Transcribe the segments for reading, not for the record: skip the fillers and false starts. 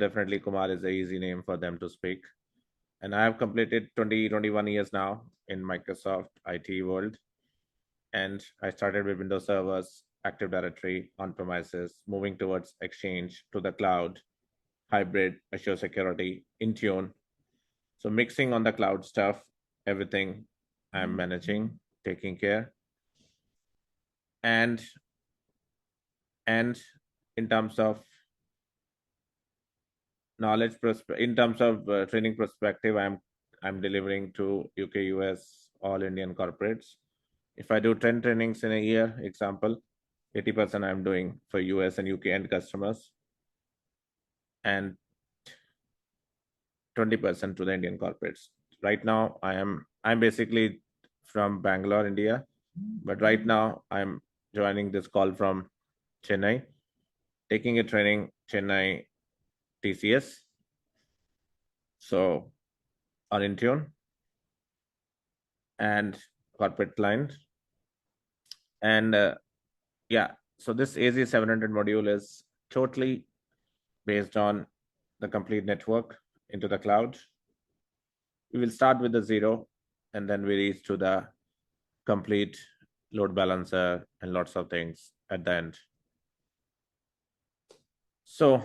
definitely Kumar is an easy name for them to speak. And I have completed 21 years now in Microsoft IT world. And I started with Windows servers, Active Directory, on-premises, moving towards Exchange to the cloud, hybrid, Azure security, Intune. So mixing on the cloud stuff, everything I'm managing, taking care. And in terms of knowledge in terms of training perspective, I'm delivering to UK, US, all Indian corporates. If I do 10 trainings in a year, example, 80% I'm doing for US and UK end customers, and 20% to the Indian corporates. Right now, I'm basically from Bangalore, India, but right now I'm joining this call from Chennai, taking a training Chennai TCS. So on Intune and corporate client. And yeah, so this AZ700 module is totally based on the complete network into the cloud. We will start with the zero, and then we reach to the complete load balancer and lots of things at the end. So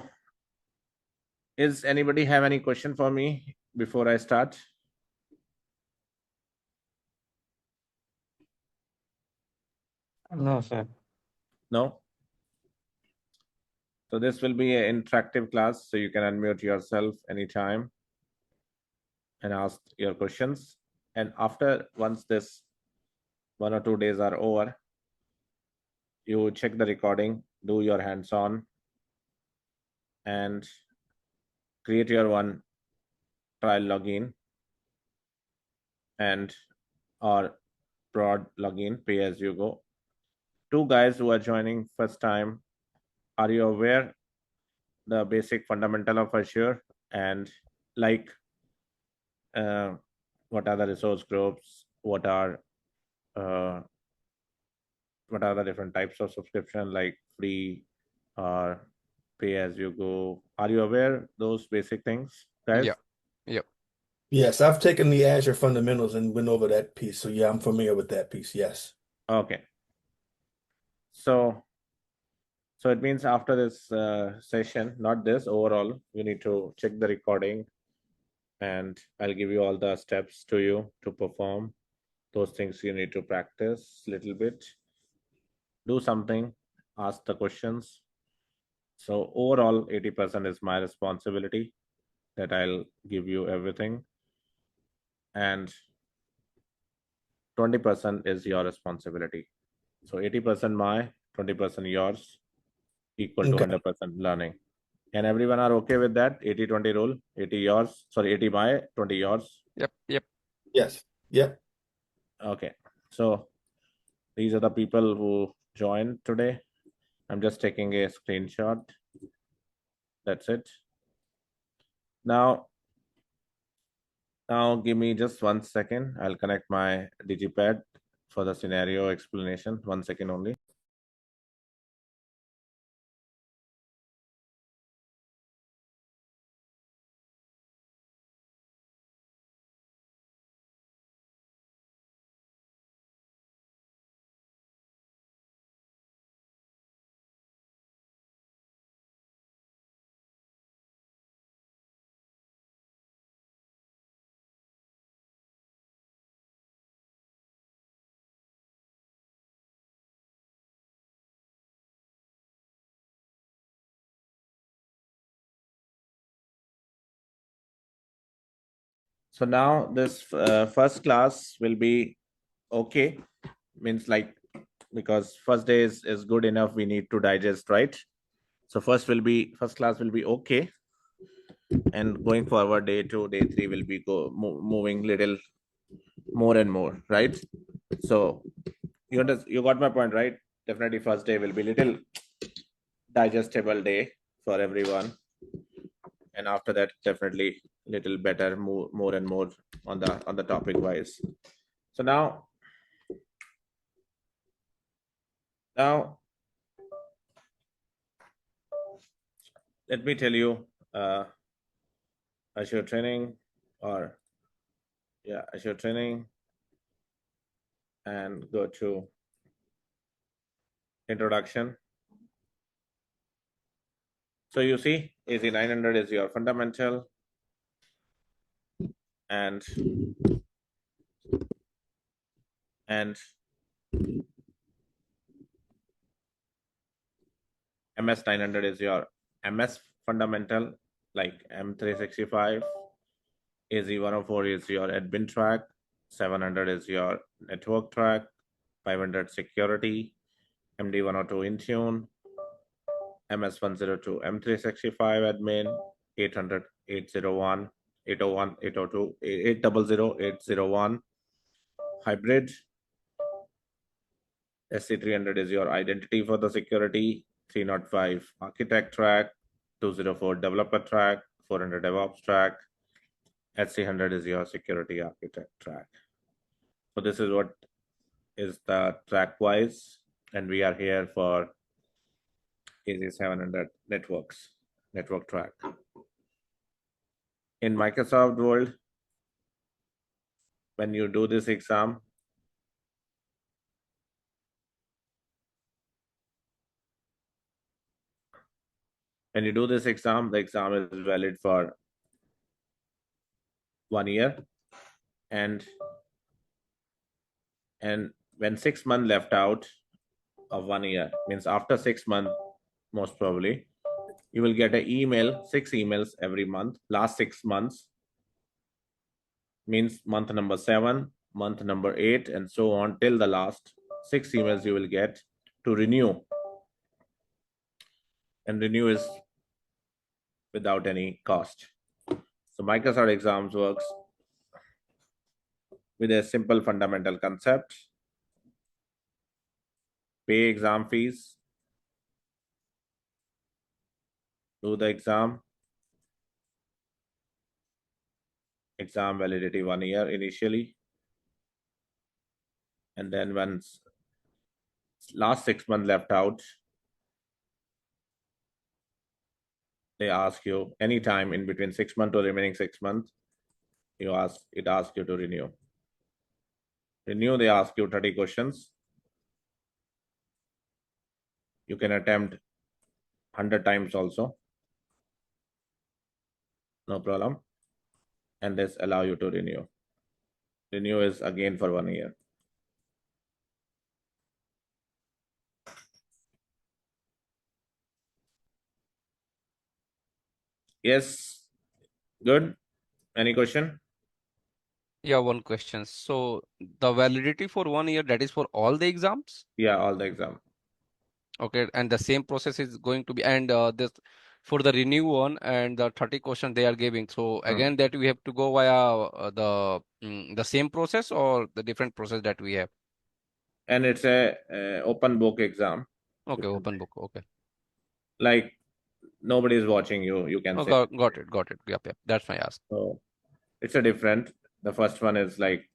is anybody have any question for me before I start? No, sir. No? So this will be an interactive class, so you can unmute yourself anytime and ask your questions. And after, once this 1 or 2 days are over, you check the recording, do your hands-on, and create your one trial login and or broad login, pay as you go. 2 guys who are joining first time, are you aware the basic fundamental of Azure, and like what are the resource groups, what are the different types of subscription, like free or pay as you go? Are you aware those basic things, guys? Yep. Yep. Yes, I've taken the Azure fundamentals and went over that piece. So yeah, I'm familiar with that piece. Yes. Okay. So it means after this session, not this, overall, you need to check the recording, and I'll give you all the steps to you to perform those things. You need to practice a little bit, do something, ask the questions. So overall, 80% is my responsibility, that I'll give you everything, and 20% is your responsibility. So 80% my, 20% yours, equal to Okay. 100% learning. And everyone are okay with that 80-20 rule? 80 yours, sorry, 80 my, 20 yours. Yep. Yep. Yes. Yep. Okay, so these are the people who joined today. I'm just taking a screenshot. That's it. Now give me just 1 second. I'll connect my digipad for the scenario explanation. 1 second only. So now this first class will be okay, means like, because first day is good enough, we need to digest, right? So first class will be okay, and going forward, day 2, day 3 will be moving little more and more, right? So you got my point, right? Definitely first day will be little digestible day for everyone, and after that definitely little better, more and more on the topic wise. So now let me tell you Azure training, or Azure training, and go to introduction. So you see, AZ 900 is your fundamental, and MS 900 is your MS fundamental, like M365. AZ 104 is your admin track. 700 is your network track. 500 security. MD 102 Intune. MS 102 M365 admin. 800 801 801 802 800 801 hybrid. SC300 is your identity for the security. 305 architect track. 204 developer track. 400 DevOps track. HC100 is your security architect track. So this is what is the track wise, and we are here for AZ700 network track. In Microsoft world, when you do this exam, the exam is valid for 1 year, and when 6 months left out of 1 year, means after 6 months, most probably you will get an email, 6 emails every month. Last 6 months means month number 7, month number 8, and so on till the last 6 emails you will get to renew, and renew is without any cost. So Microsoft exams works with a simple fundamental concept. Pay exam fees, do the exam validity 1 year initially, and then once last 6 months left out, they ask you anytime in between 6 months or remaining 6 months, it asks you to renew. They ask you 30 questions. You can attempt 100 times also, no problem, and this allow you to renew. Renew is again for 1 year. Yes, good. Any question? Yeah, one question. So the validity for 1 year, that is for all the exams? Yeah, all the exam. Okay, and the same process is going to be, and this for the renew one and the 30 question they are giving. So again, that we have to go via the same process or the different process that we have. And it's a open book exam. Okay, open book. Okay. Like nobody is watching you. You can Oh, say. got it. Yep. That's my ask. So it's a different. The first one is like,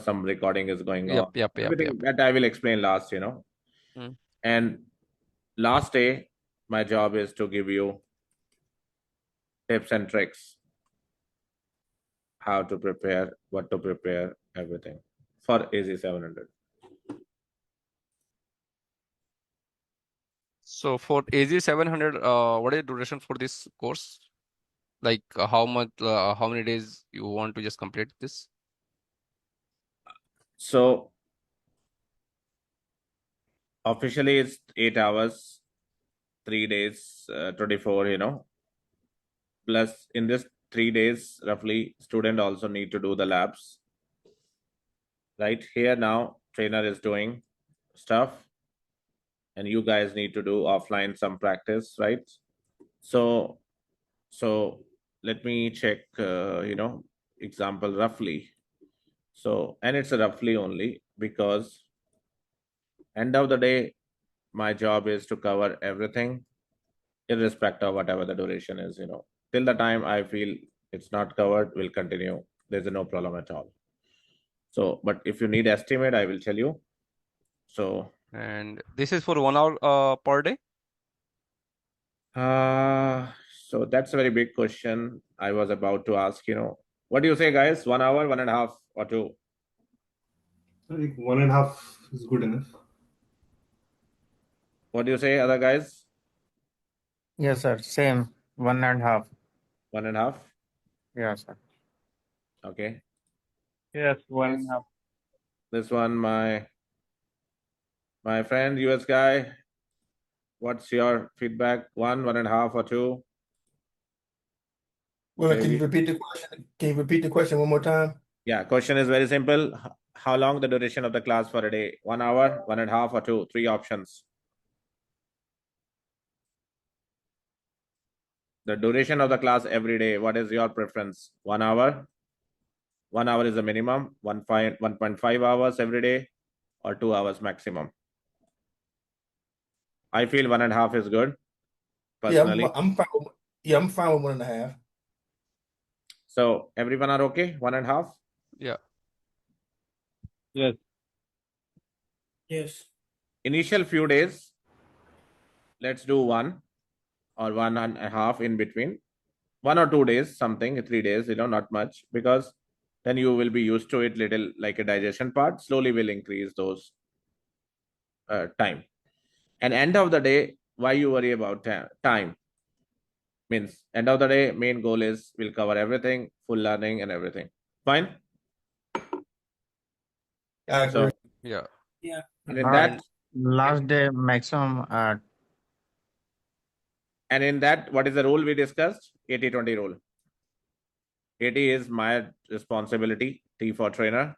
some recording is going on. Yep. Everything that I will explain last. Mm. And last day, my job is to give you tips and tricks, how to prepare, what to prepare, everything for AZ700. So for AZ 700, what is the duration for this course? Like how much, how many days you want to just complete this? So officially it's 8 hours, 3 days, 24, plus in this 3 days roughly student also need to do the labs. Right here now trainer is doing stuff, and you guys need to do offline some practice, right? So let me check, example roughly. So, and it's a roughly only because end of the day, my job is to cover everything, irrespective of whatever the duration is, till the time I feel it's not covered, we'll continue. There's no problem at all. So, but if you need estimate, I will tell you. So, And this is for 1 hour per day? uh, So that's a very big question I was about to ask. What do you say, guys? 1 hour, 1.5 or 2? I think 1.5 is good enough. What do you say, other guys? Yes, sir. Same. 1.5. 1.5? Yes, sir. Okay. Yes, 1.5. This one, my friend, US guy. What's your feedback? 1, 1.5 or 2? Well, can you Maybe. repeat the question? Can you repeat the question one more time? Yeah, question is very simple. How long the duration of the class for a day? 1 hour, 1.5 or 2? 3 options. The duration of the class every day. What is your preference? 1 hour? 1 hour is the minimum. 1.5 hours every day, or 2 hours maximum. I feel 1.5 is good. Personally. Yeah, I'm fine. I'm fine with 1.5. So everyone are okay? 1.5? Yeah. Yes. Yes. Initial few days, let's do 1 or 1.5 in between. 1 or 2 days, something, 3 days, not much, because then you will be used to it little, like a digestion part. Slowly will increase those time. And end of the day, why you worry about time? Means end of the day, main goal is we'll cover everything, full learning and everything. Fine. I agree. So Yeah. Yeah. and in that, Last day maximum. and in that, what is the rule we discussed? 80-20 rule. 80 is my responsibility, T for trainer.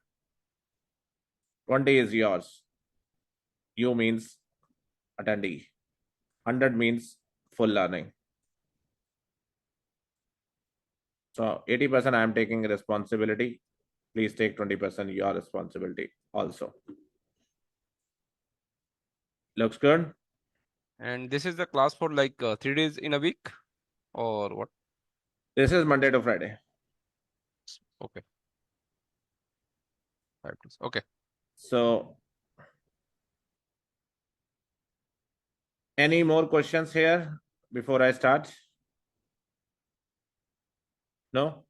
20 is yours. U means attendee. 100 means full learning. So 80% I am taking responsibility. Please take 20% your responsibility also. Looks good? And this is the class for like 3 days in a week or what? This is Monday to Friday. Okay. 5 days. Okay. So any more questions here before I start? No?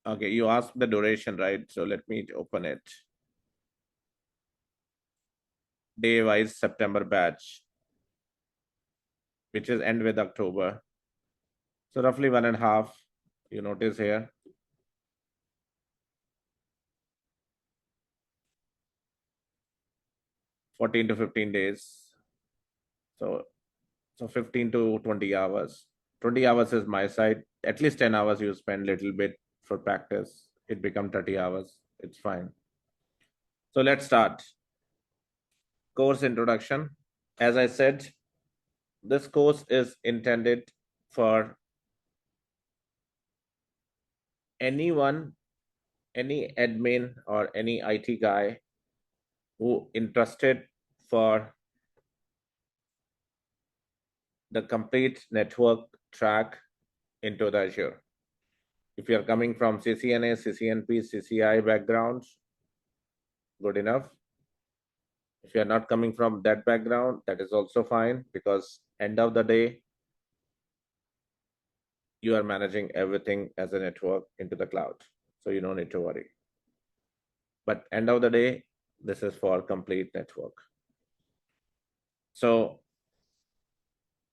Okay, you asked the duration, right? So let me open it. Day-wise September batch, which is end with October. So roughly 1.5, you notice here. $14 to 15 days. So 15 to 20 hours. 20 hours is my side. At least 10 hours you spend little bit for practice. It become 30 hours. It's fine. So let's start. Course introduction. As I said, this course is intended for anyone, any admin or any IT guy who interested for the complete network track into the Azure. If you are coming from CCNA, CCNP, CCI backgrounds, good enough. If you are not coming from that background, that is also fine, because end of the day, you are managing everything as a network into the cloud. So you don't need to worry. But end of the day, this is for complete network. So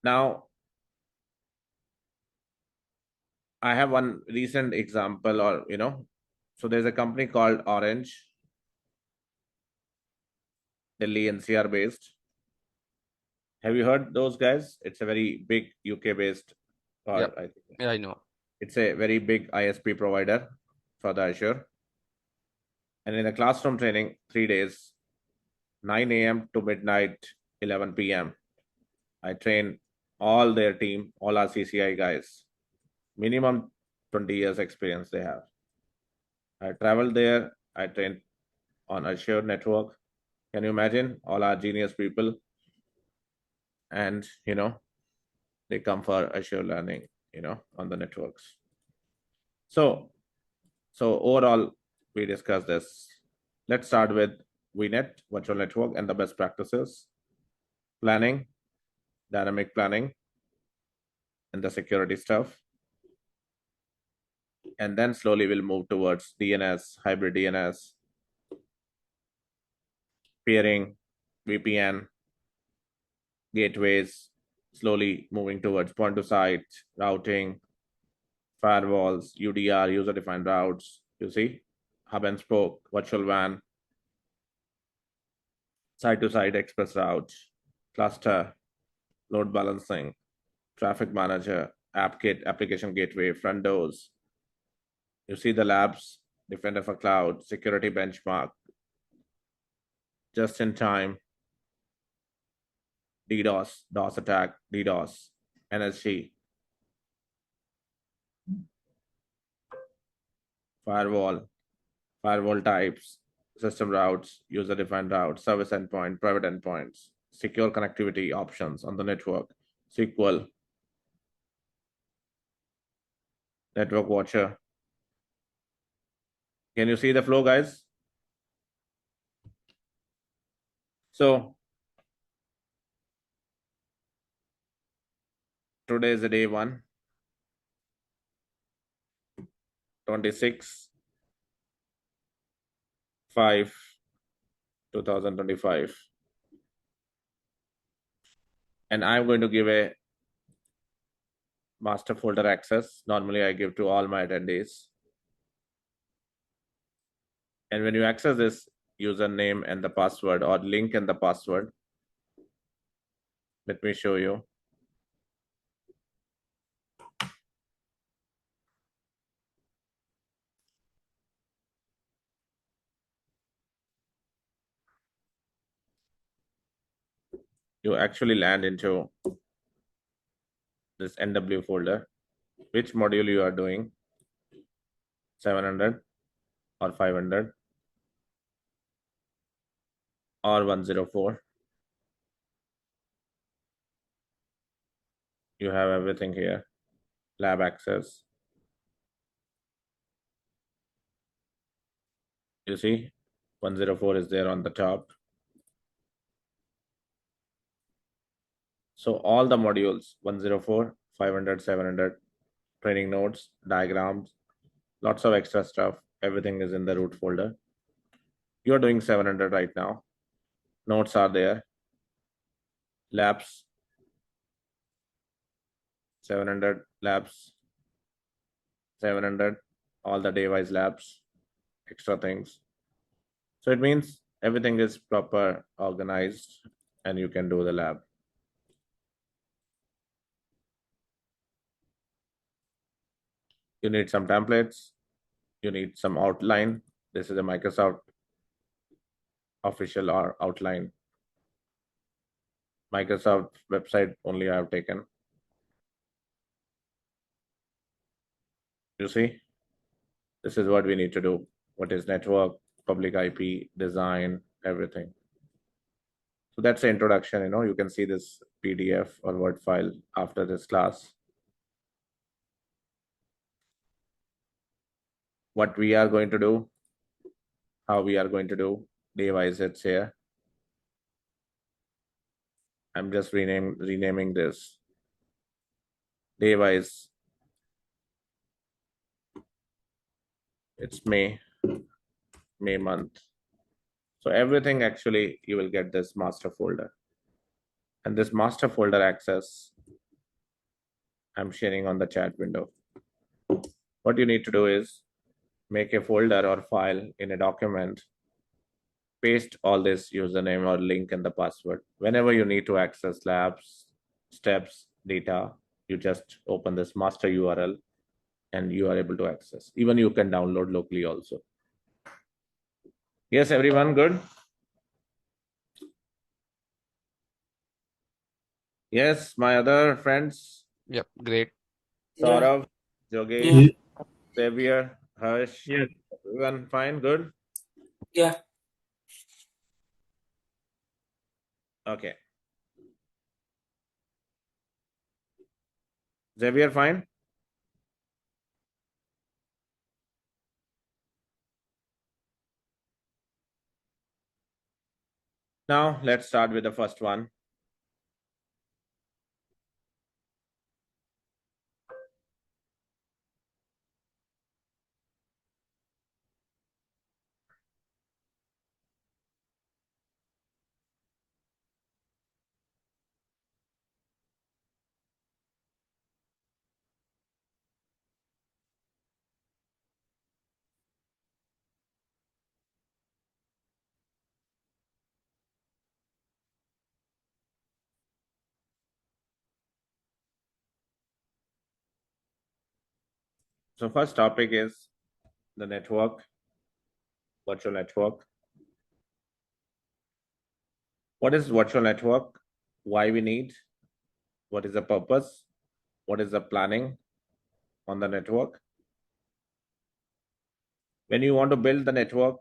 now I have one recent example, or so there's a company called Orange, Delhi NCR based. Have you heard those guys? It's a very big UK based, or Yep. I think Yeah, I know. it's a very big ISP provider for the Azure. And in the classroom training, 3 days, 9 a.m. to midnight, 11 p.m. I train all their team, all our CCI guys. Minimum 20 years experience they have. I traveled there. I trained on Azure network. Can you imagine all our genius people? And they come for Azure learning, on the networks. So overall, we discussed this. Let's start with VNet, virtual network, and the best practices. Planning. dynamic planning, and the security stuff. And then slowly we'll move towards DNS, hybrid DNS, peering, VPN, gateways, slowly moving towards point to site, routing, firewalls, UDR, user defined routes. You see, hub and spoke, virtual WAN, site to site express routes, cluster, load balancing, traffic manager, app kit, application gateway, front doors. You see the labs, defender for cloud, security benchmark, just in time, DDoS, DOS attack, DDoS, NSG, firewall, firewall types, system routes, user defined routes, service endpoint, private endpoints, secure connectivity options on the network, SQL, network watcher. Can you see the flow, guys? So today is the day 1, 26, 5, 2025. And I'm going to give a master folder access. Normally I give to all my attendees. And when you access this username and the password or link and the password, let me show you. You actually land into this NW folder, which module you are doing, 700 or 500 or 104. You have everything here, lab access. You see, 104 is there on the top. So all the modules, 104, 500, 700, training notes, diagrams, lots of extra stuff. Everything is in the root folder. You're doing 700 right now. Notes are there. Labs, 700 labs, 700, all the day-wise labs, extra things. So it means everything is proper, organized, and you can do the lab. You need some templates. You need some outline. This is a Microsoft official or outline. Microsoft website only I have taken. You see, this is what we need to do. What is network, public IP, design, everything. So that's the introduction. You can see this PDF or Word file after this class. What we are going to do, how we are going to do, day-wise it's here. I'm just renaming this. Day-wise, it's May month. So everything actually, you will get this master folder. And this master folder access, I'm sharing on the chat window. What you need to do is make a folder or file in a document, paste all this username or link and the password. Whenever you need to access labs, steps, data, you just open this master URL and you are able to access. Even you can download locally also. Yes, everyone good? Yes, my other friends, Yep, great. Saurav, Jogesh, Yeah. Xavier, Harsh, Yes. everyone fine, good? Yeah. Okay. Xavier fine? Now let's start with the first one. So first topic is the network, virtual network. What is virtual network? Why we need? What is the purpose? What is the planning on the network? When you want to build the network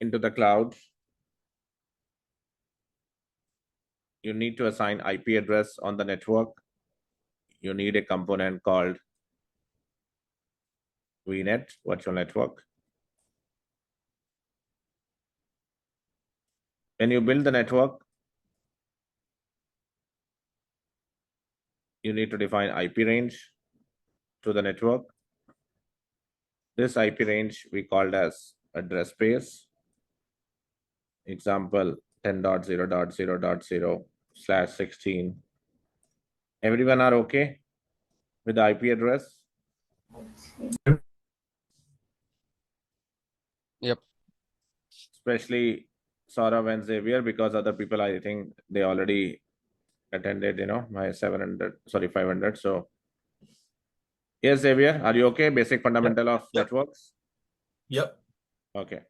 into the cloud, you need to assign IP address on the network. You need a component called VNet, virtual network. When you build the network, you need to define IP range to the network. This IP range we called as address space. Example 10.0.0.0/16. Everyone are okay with the IP address? Yep. Especially Saurav and Xavier, because other people, I think they already attended, my 500. So yes, Xavier, are you okay? Basic fundamental of Yep. networks. Yep. Okay.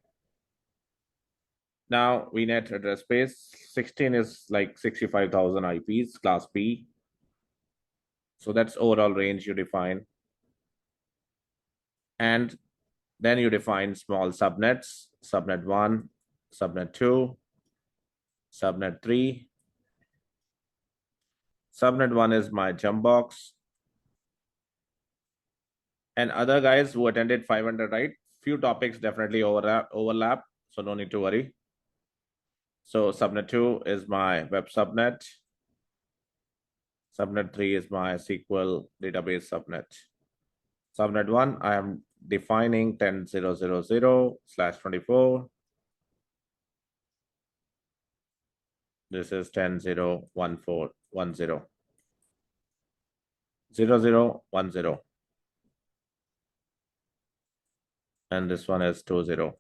Now VNet address space 16 is like 65,000 IPs, class P. So that's overall range you define. And then you define small subnets, subnet 1, subnet 2, subnet 3. Subnet 1 is my jump box. And other guys who attended 500, right? Few topics definitely overlap, so no need to worry. So subnet 2 is my web subnet. Subnet 3 is my SQL database subnet. Subnet 1, I am defining 10.0.0.0/24. This is 10.0.1.4.1.0. 0.0.1.0. And this one is 2.0.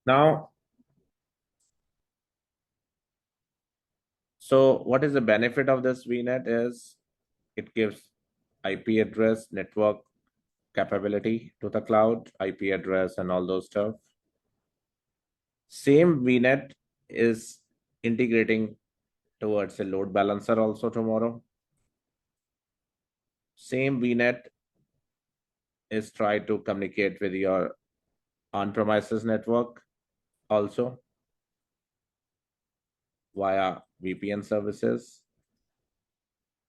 Now, so what is the benefit of this VNet is it gives IP address, network capability to the cloud, IP address and all those stuff. Same VNet is integrating towards a load balancer also tomorrow. Same VNet is try to communicate with your on-premises network also via VPN services.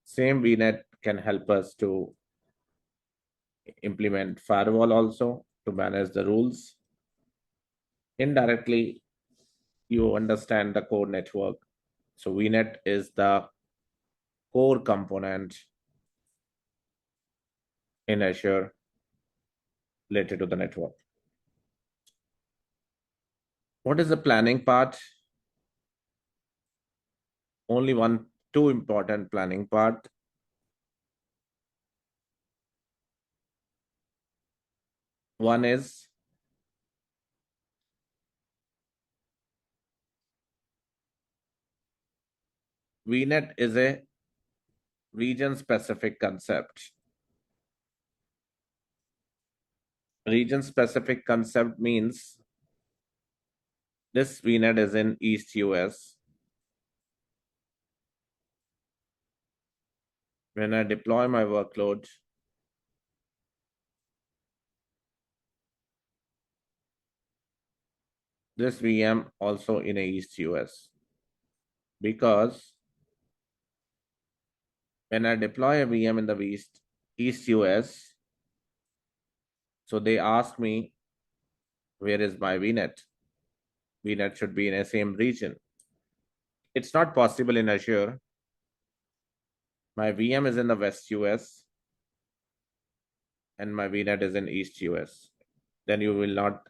Same VNet can help us to implement firewall also to manage the rules. Indirectly, you understand the core network. So VNet is the core component in Azure related to the network. What is the planning part? Only two important planning part. One is VNet is a region-specific concept. Region-specific concept means this VNet is in East US. When I deploy my workload, this VM also in a East US. Because when I deploy a VM in the East US, so they ask me, where is my VNet? VNet should be in the same region. It's not possible in Azure. My VM is in the West US and my VNet is in East US. Then you will not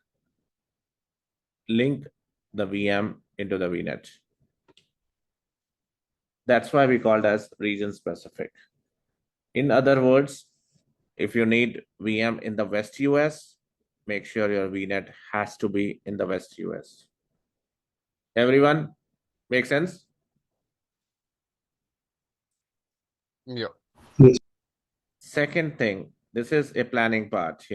link the VM into the VNet. That's why we called as region specific. In other words, if you need VM in the West US, make sure your VNet has to be in the West US. Everyone, make sense? Yeah. Yes. Second thing, this is a planning part,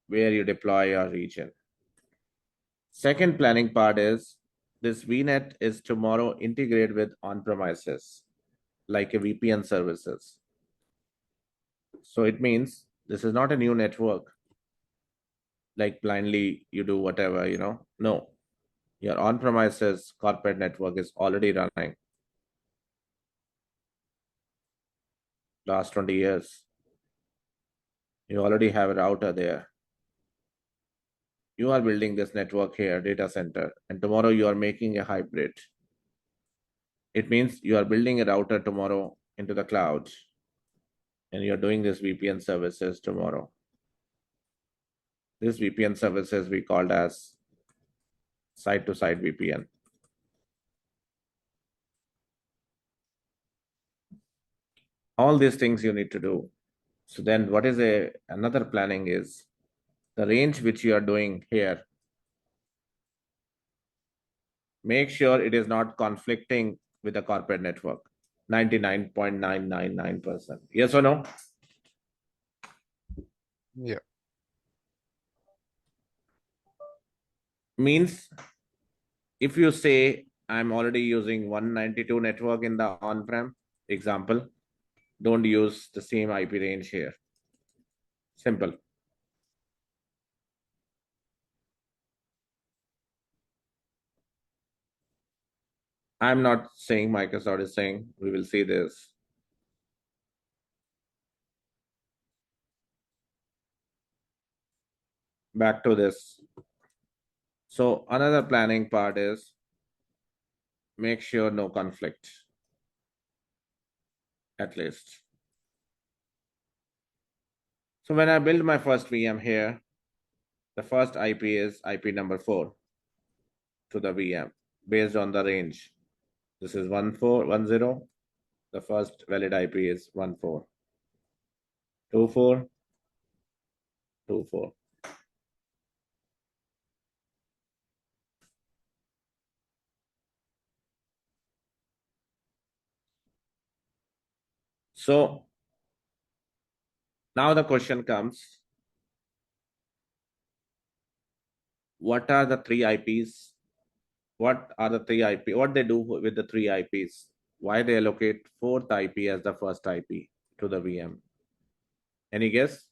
where you deploy your region. Second planning part is this VNet is tomorrow integrated with on-premises, like a VPN services. So it means this is not a new network, like blindly you do whatever, No, your on-premises corporate network is already running last 20 years. You already have a router there. You are building this network here, data center, and tomorrow you are making a hybrid. It means you are building a router tomorrow into the cloud, and you're doing this VPN services tomorrow. This VPN services we called as site-to-site VPN. All these things you need to do. So then what is another planning is the range which you are doing here. Make sure it is not conflicting with the corporate network. 99.999%. Yes or no? Yeah. Means if you say I'm already using 192 network in the on-prem example, don't use the same IP range here. Simple. I'm not saying Microsoft is saying, we will see this. Back to this. So another planning part is make sure no conflict, at least. So when I build my first VM here, the first IP is IP number 4 to the VM based on the range. This is 1410. The first valid IP is 14. 24. 24. So now the question comes, what are the three IPs? What are the three IP? What they do with the three IPs? Why they allocate fourth IP as the first IP to the VM? Any guess?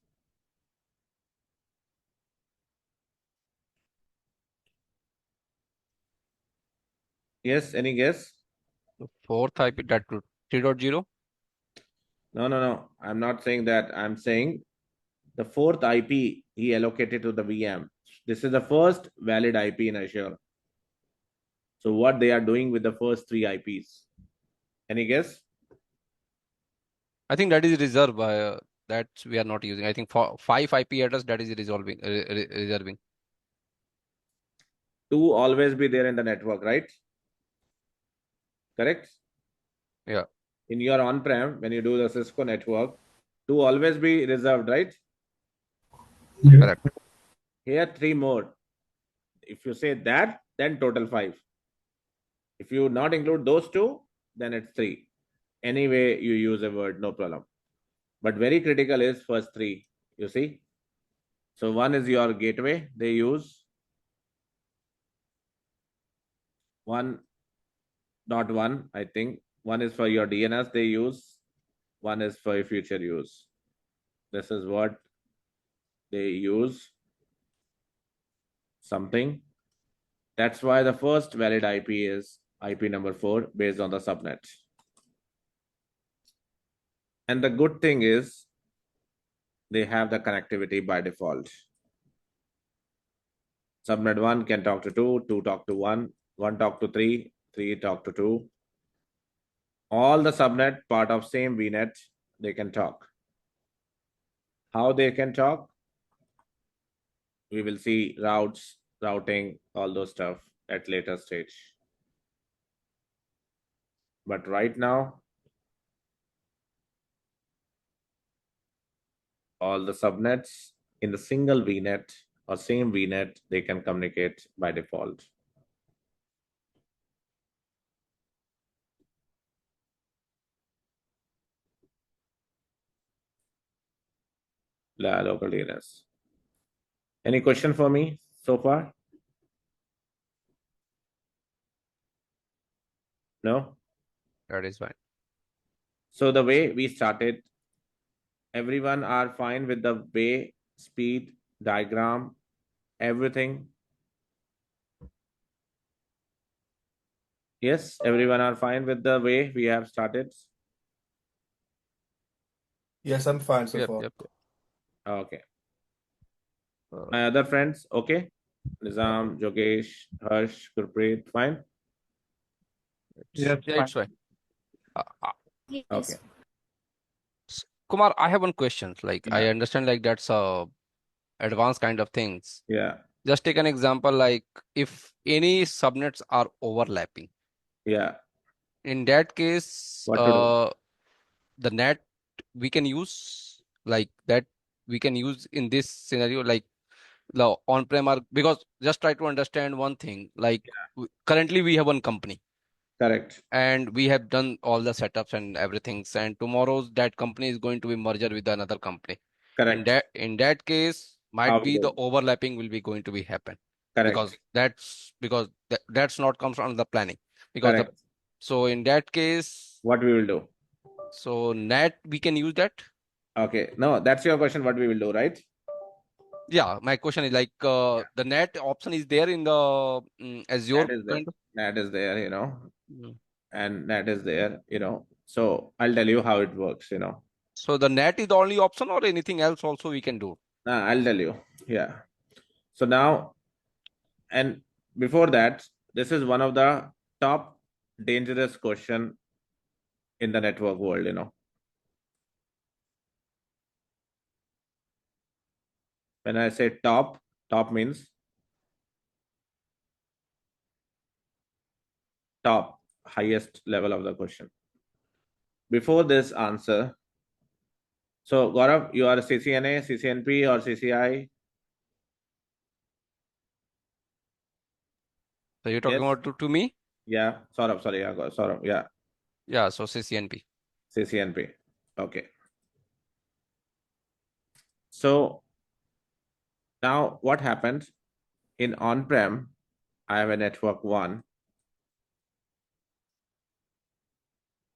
Yes, any guess? The fourth IP that 3.0. No. I'm not saying that. I'm saying the fourth IP he allocated to the VM. This is the first valid IP in Azure. So what they are doing with the first three IPs? Any guess? I think that is reserved by that we are not using. I think for 5 IP address that is reserving. Two always be there in the network, right? Correct? Yeah. In your on-prem, when you do the Cisco network, two always be reserved, right? Yeah. Correct. Here, three more. If you say that, then total 5. If you not include those two, then it's 3. Anyway, you use a word, no problem. But very critical is first 3, you see? So one is your gateway, they use 1.1, I think. One is for your DNS, they use. One is for future use. This is what they use. Something. That's why the first valid IP is IP number 4 based on the subnet. And the good thing is they have the connectivity by default. Subnet 1 can talk to 2, 2 talk to 1, 1 talk to 3, 3 talk to 2. All the subnet part of same VNet, they can talk. How they can talk? We will see routes, routing, all those stuff at later stage. But right now, all the subnets in the single VNet or same VNet, they can communicate by default. Local DNS. Any question for me so far? No? That is fine. So the way we started, everyone are fine with the way, speed, diagram, everything. Yes, everyone are fine with the way we have started. Yes, I'm fine so Yep, far. yep. Okay. Uh, My other friends, okay? Nizam, Jogesh, Harsh, Gurpreet, fine? Yes, yeah, fine. it's fine. Okay. Kumar, I have one question. Like, I Yeah. understand like that's advanced kind of things. Yeah. Just take an example, like if any subnets are overlapping, Yeah. in that case, What to do? the net we can use like that we can use in this scenario, like the on-prem are, because just try to understand one thing, like currently we have one company Correct. and we have done all the setups and everything, and tomorrow's that company is going to be merger with another company. Correct. In that case, How might we be the do? overlapping will be going to be happen, Correct. because that's not comes from the planning, because the Correct. so in that case, What we will do? so net we can use that. Okay. No, that's your question. What we will do, right? Yeah, my question is like Yeah. the net option is there in the Azure That is there. kind of. That is there, Mm. and that is there, So I'll tell you how it works, So the net is the only option or anything else also we can do? I'll tell you. Yeah. So now, and before that, this is one of the top dangerous question in the network world. When I say top means top, highest level of the question. Before this answer, so Gaurav, you are a CCNA, CCNP, or CCI? So you're talking Yes. about to me? Yeah. Saurabh, sorry. Yeah, Saurabh. Yeah. Yeah, so CCNP. CCNP. Okay. So now what happened in on-prem? I have a network one,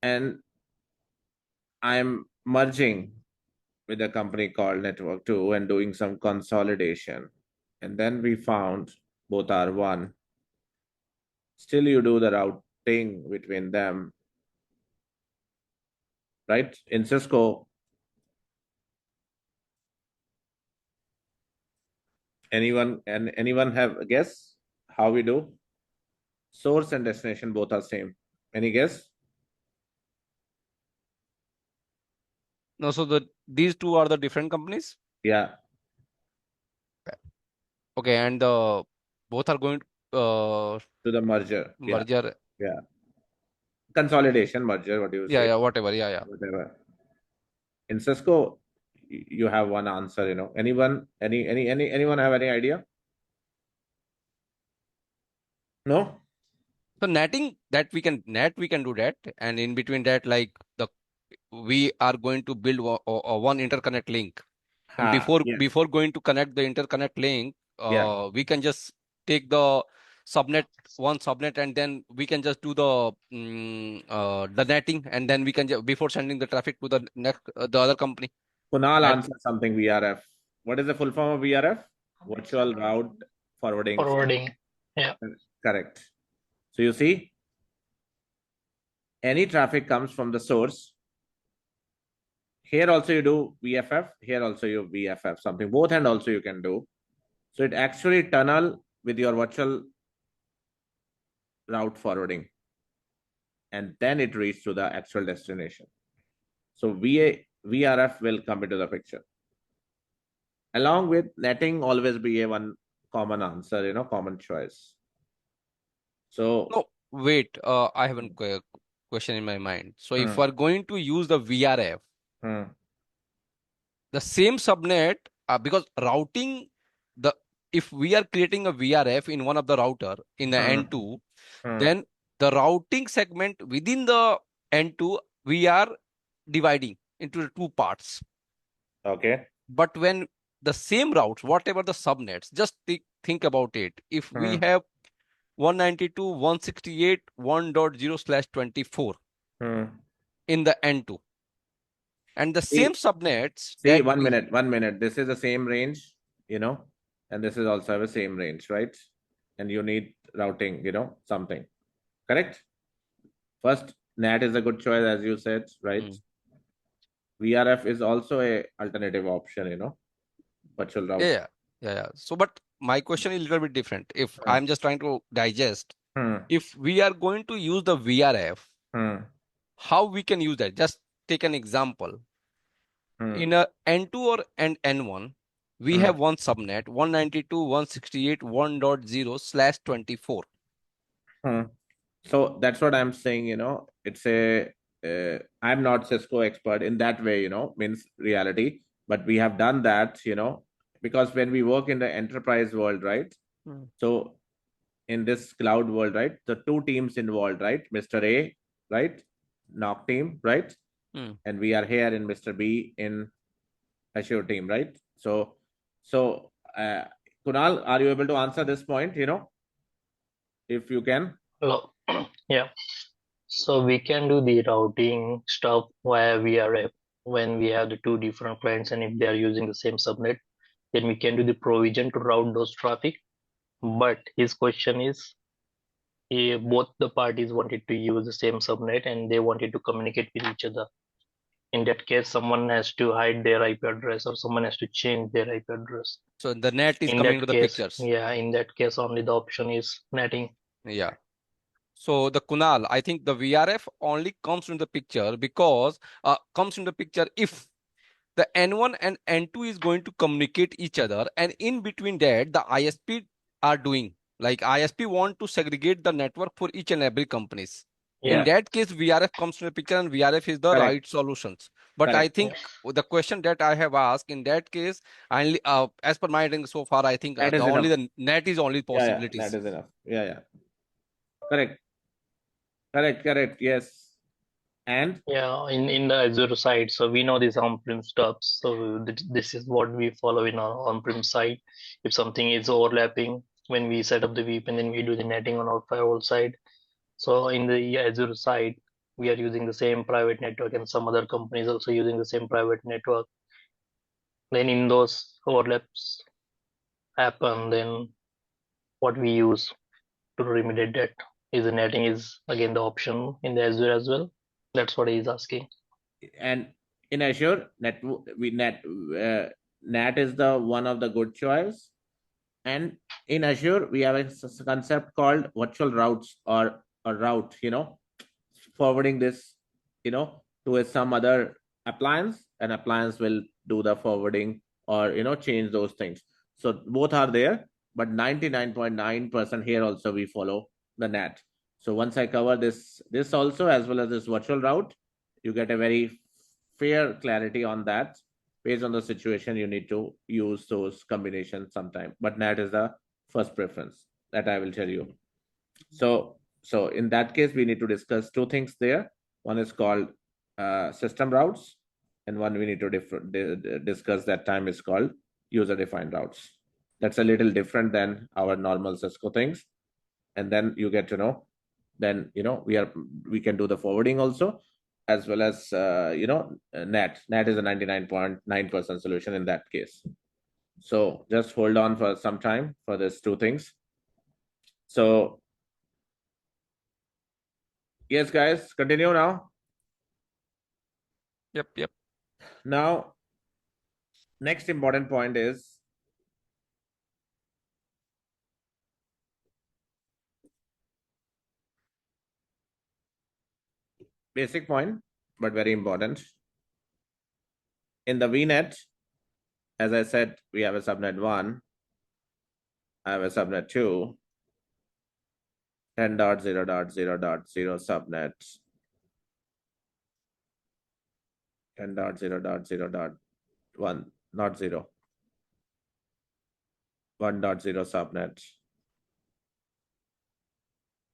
and I'm merging with a company called Network 2 and doing some consolidation. And then we found both are one. Still, you do the routing between them, right? In Cisco, anyone have a guess how we do? Source and destination both are same. Any guess? No, so these two are the different companies. Yeah, Okay, and both are going to the merger. Yeah, merger. yeah. Consolidation, merger, what do you Yeah, say? yeah, whatever. Yeah, yeah. Whatever. In Cisco, you have one answer. Anyone have any idea? No? So netting that we can do that, and in between that, like we are going to build one interconnect link, and Ha, yes. before going to connect the interconnect link, Yeah. we can just take the subnet one subnet, and then we can just do the netting, and then we can before sending the traffic to the next the other company. Kunal That answered something VRF. What is the full form of VRF? Virtual route forwarding. Forwarding. Yeah. Correct. So you see, any traffic comes from the source. Here also you do VFF. Here also you VFF something. Both and also you can do. So it actually tunnel with your virtual route forwarding, and then it reaches to the actual destination. So VRF will come into the picture. Along with netting, always be a one common answer, common choice. So no wait, I have a question in my mind. So if hmm, we're going to use the VRF, hmm, the same subnet because routing if we are creating a VRF in one of the router in the N2, then the routing segment within the N2 we are dividing into the two parts. Okay. But when the same routes, whatever the subnets, just think about it. If we have 192.168.1.0/24 in the N2, and the same subnets See, 1 minute. This is the same range, and this is also have the same range, right? And you need routing, something. Correct? First, NAT is a good choice, as you said, right? VRF is also a alternative option, virtual route. Yeah. So, but my question is a little bit different. If I'm just trying to digest, if we are going to use the VRF, how we can use that? Just take an example. In a N2 or N1, we have one subnet 192.168.1.0/24. So that's what I'm saying, it's I'm not Cisco expert in that way, means reality, but we have done that, because when we work in the enterprise world, right? So in this cloud world, right, the two teams involved, right? Mr. A, right? NOC team, right? And we are here in Mr. B in Azure team, right? So Kunal, are you able to answer this point, if you can? Hello. Yeah. So we can do the routing stuff via VRF when we have the two different clients, and if they are using the same subnet, then we can do the provision to route those traffic. But his question is, both the parties wanted to use the same subnet and they wanted to communicate with each other. In that case, someone has to hide their IP address or someone has to change their IP address. So the NAT is In coming that to the case, pictures. yeah, in that case, only the option is netting. Yeah. So the Kunal, I think the VRF only comes into the picture because if the N1 and N2 is going to communicate each other, and in between that the ISP are doing, like ISP want to segregate the network for each and every companies. In that case, VRF comes to the picture, and VRF is the right solutions. But I think the question that I have asked in that case, as per my reading so far, I think the net is only possibilities. That is enough. Yeah. Correct. Yes. And yeah, in the Azure side, so we know this on-prem stuff. So this is what we follow in our on-prem side. If something is overlapping, when we set up the VPN, then we do the netting on our firewall side. So in the Azure side, we are using the same private network, and some other companies also using the same private network. Then in those overlaps happen, then what we use to remediate that is the netting is again the option in the Azure as well. That's what he's asking. And in Azure, NAT is the one of the good choice. And in Azure, we have a concept called virtual routes or a route, forwarding this, to some other appliance, and appliance will do the forwarding or, change those things. So both are there, but 99.9% here also we follow the NAT. So once I cover this also, as well as this virtual route, you get a very fair clarity on that. Based on the situation, you need to use those combinations sometime, but NAT is the first preference that I will tell you. So in that case, we need to discuss two things there. One is called system routes, and one we need to discuss that time is called user-defined routes. That's a little different than our normal Cisco things. And then you get to know, then we can do the forwarding also, as well as NAT. NAT is a 99.9% solution in that case. So just hold on for some time for these two things. So yes, guys, continue now. Yep. Now, next important point is basic point, but very important. In the VNet, as I said, we have a subnet 1, I have a subnet 2, 10.0.0.0 subnet, 10.0.0.1, not 0. 1.0 subnet.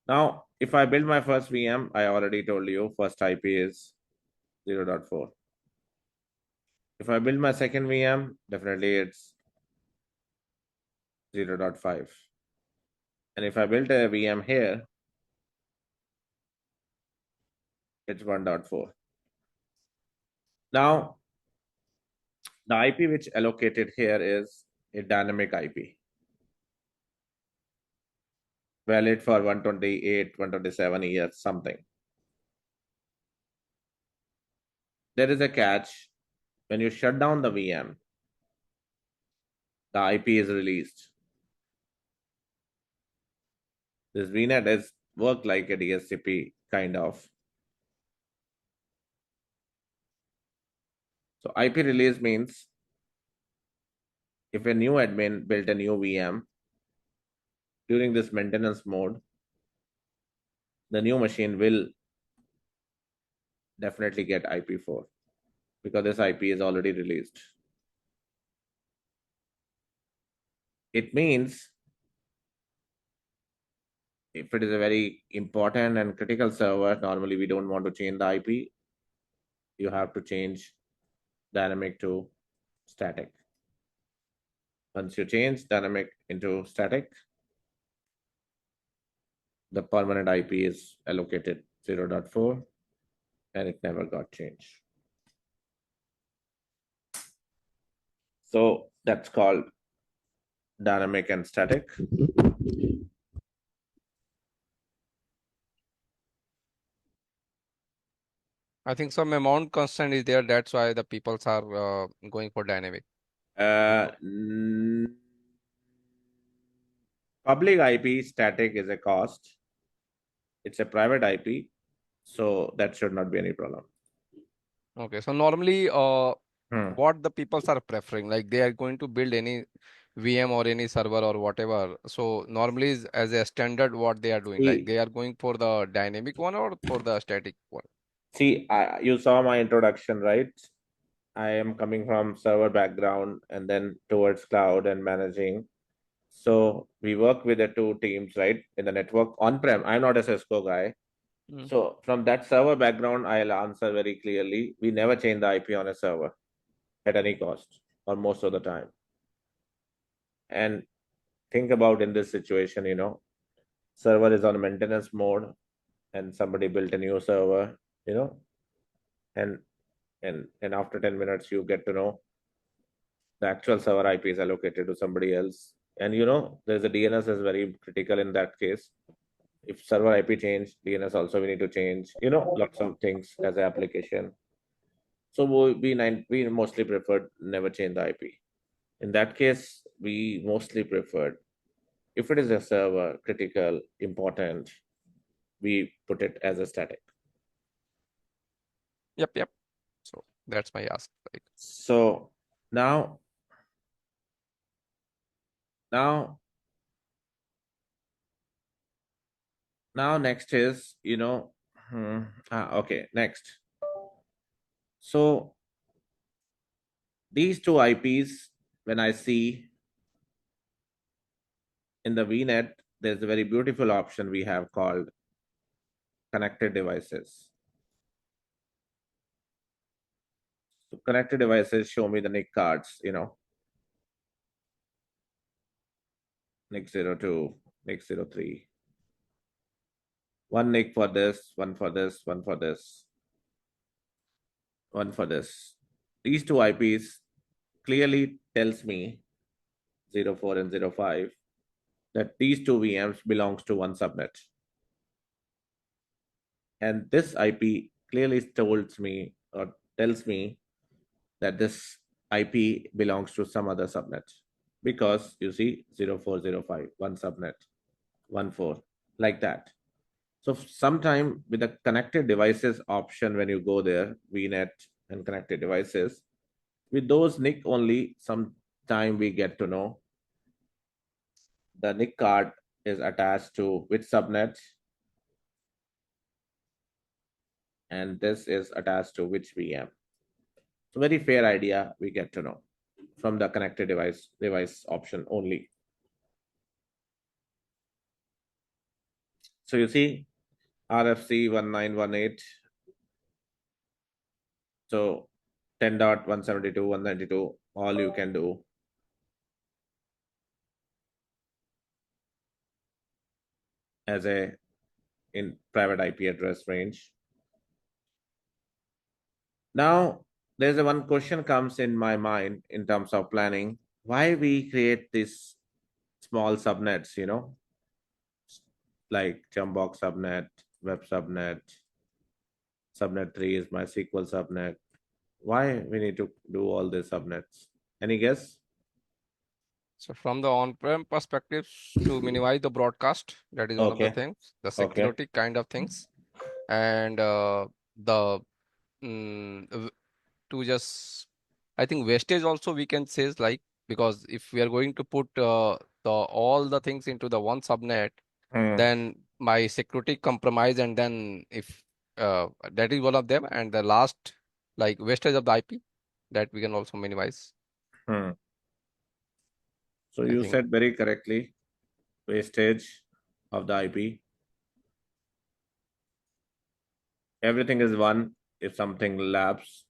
Now, if I build my first VM, I already told you first IP is 0.4. If I build my second VM, definitely it's 0.5. And if I build a VM here, it's 1.4. Now, the IP which allocated here is a dynamic IP, valid for 128, 127 years, something. There is a catch. When you shut down the VM, the IP is released. This VNet is work like a DSCP kind of. So IP release means if a new admin built a new VM during this maintenance mode, the new machine will definitely get IP4 because this IP is already released. It means if it is a very important and critical server, normally we don't want to change the IP. You have to change dynamic to static. Once you change dynamic into static, the permanent IP is allocated 0.4 and it never got changed. So that's called dynamic and static. I think some amount constant is there. That's why the peoples are going for dynamic. Public IP static is a cost. It's a private IP, so that should not be any problem. Okay, so normally, what the peoples are preferring, like they are going to build any VM or any server or whatever. So normally, as a standard, what they are doing, like they are going for the dynamic one or for the static one. See, you saw my introduction, right? I am coming from server background and then towards cloud and managing. So we work with the two teams, right? In the network on-prem. I'm not a Cisco guy. So from that server background, I'll answer very clearly. We never change the IP on a server at any cost or most of the time. And think about in this situation, server is on maintenance mode and somebody built a new server, and after 10 minutes you get to know the actual server IP is allocated to somebody else. And there's a DNS is very critical in that case. If server IP change, DNS also we need to change, lots of things as an application. So we mostly preferred never change the IP. In that case, we mostly preferred if it is a server critical, important, we put it as a static. Yep. So that's my ask. Like, so now next is, okay, next. So these two IPs, when I see in the VNet, there's a very beautiful option we have called connected devices. So connected devices show me the NIC cards, NIC 02, NIC 03. One NIC for this, one for this, one for this, one for this. These two IPs clearly tells me 04 and 05 that these two VMs belongs to one subnet. And this IP clearly tells me that this IP belongs to some other subnet because you see 0405, one subnet, 14, like that. So sometime with the connected devices option, when you go there, VNet and connected devices, with those NIC only, sometime we get to know the NIC card is attached to which subnet, and this is attached to which VM. So very fair idea we get to know from the connected device option only. So you see RFC 1918. So 10.172, 192, all you can do. As a in private IP address range. Now, there's a one question comes in my mind in terms of planning. Why we create these small subnets, like Jumpbox subnet, web subnet, subnet 3 is MySQL subnet. Why we need to do all these subnets? Any guess? So from the on-prem perspective, to minimize the broadcast, that is one of the Okay. things, the Okay. security kind of things, and the to just, I think wastage also we can say is like, because if we are going to put the all the things into the one subnet, then my security compromise, and then if that is one of them, and the last, like wastage of the IP, that we can also minimize. Hmm. So I you think. said very correctly, wastage of the IP. Everything is one. If something lapse,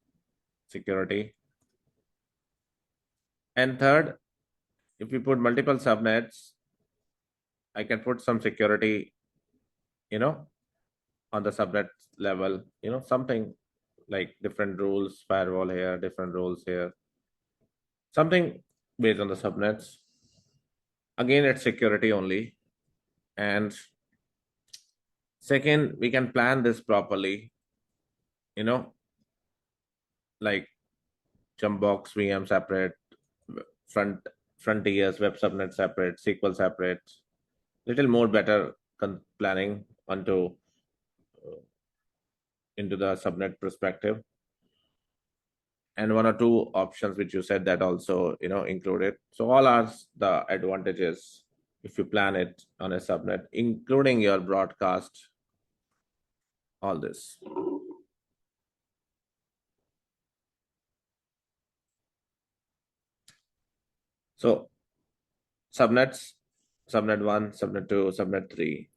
security. And third, if we put multiple subnets, I can put some security, on the subnet level, something like different rules, firewall here, different rules here, something based on the subnets. Again, it's security only. And second, we can plan this properly, like Jumpbox VM separate, front frontiers, web subnet separate, SQL separate, little more better planning into the subnet perspective, and one or two options which you said that also included. So all are the advantages if you plan it on a subnet, including your broadcast, all this. So subnets, subnet 1, subnet 2, subnet 3.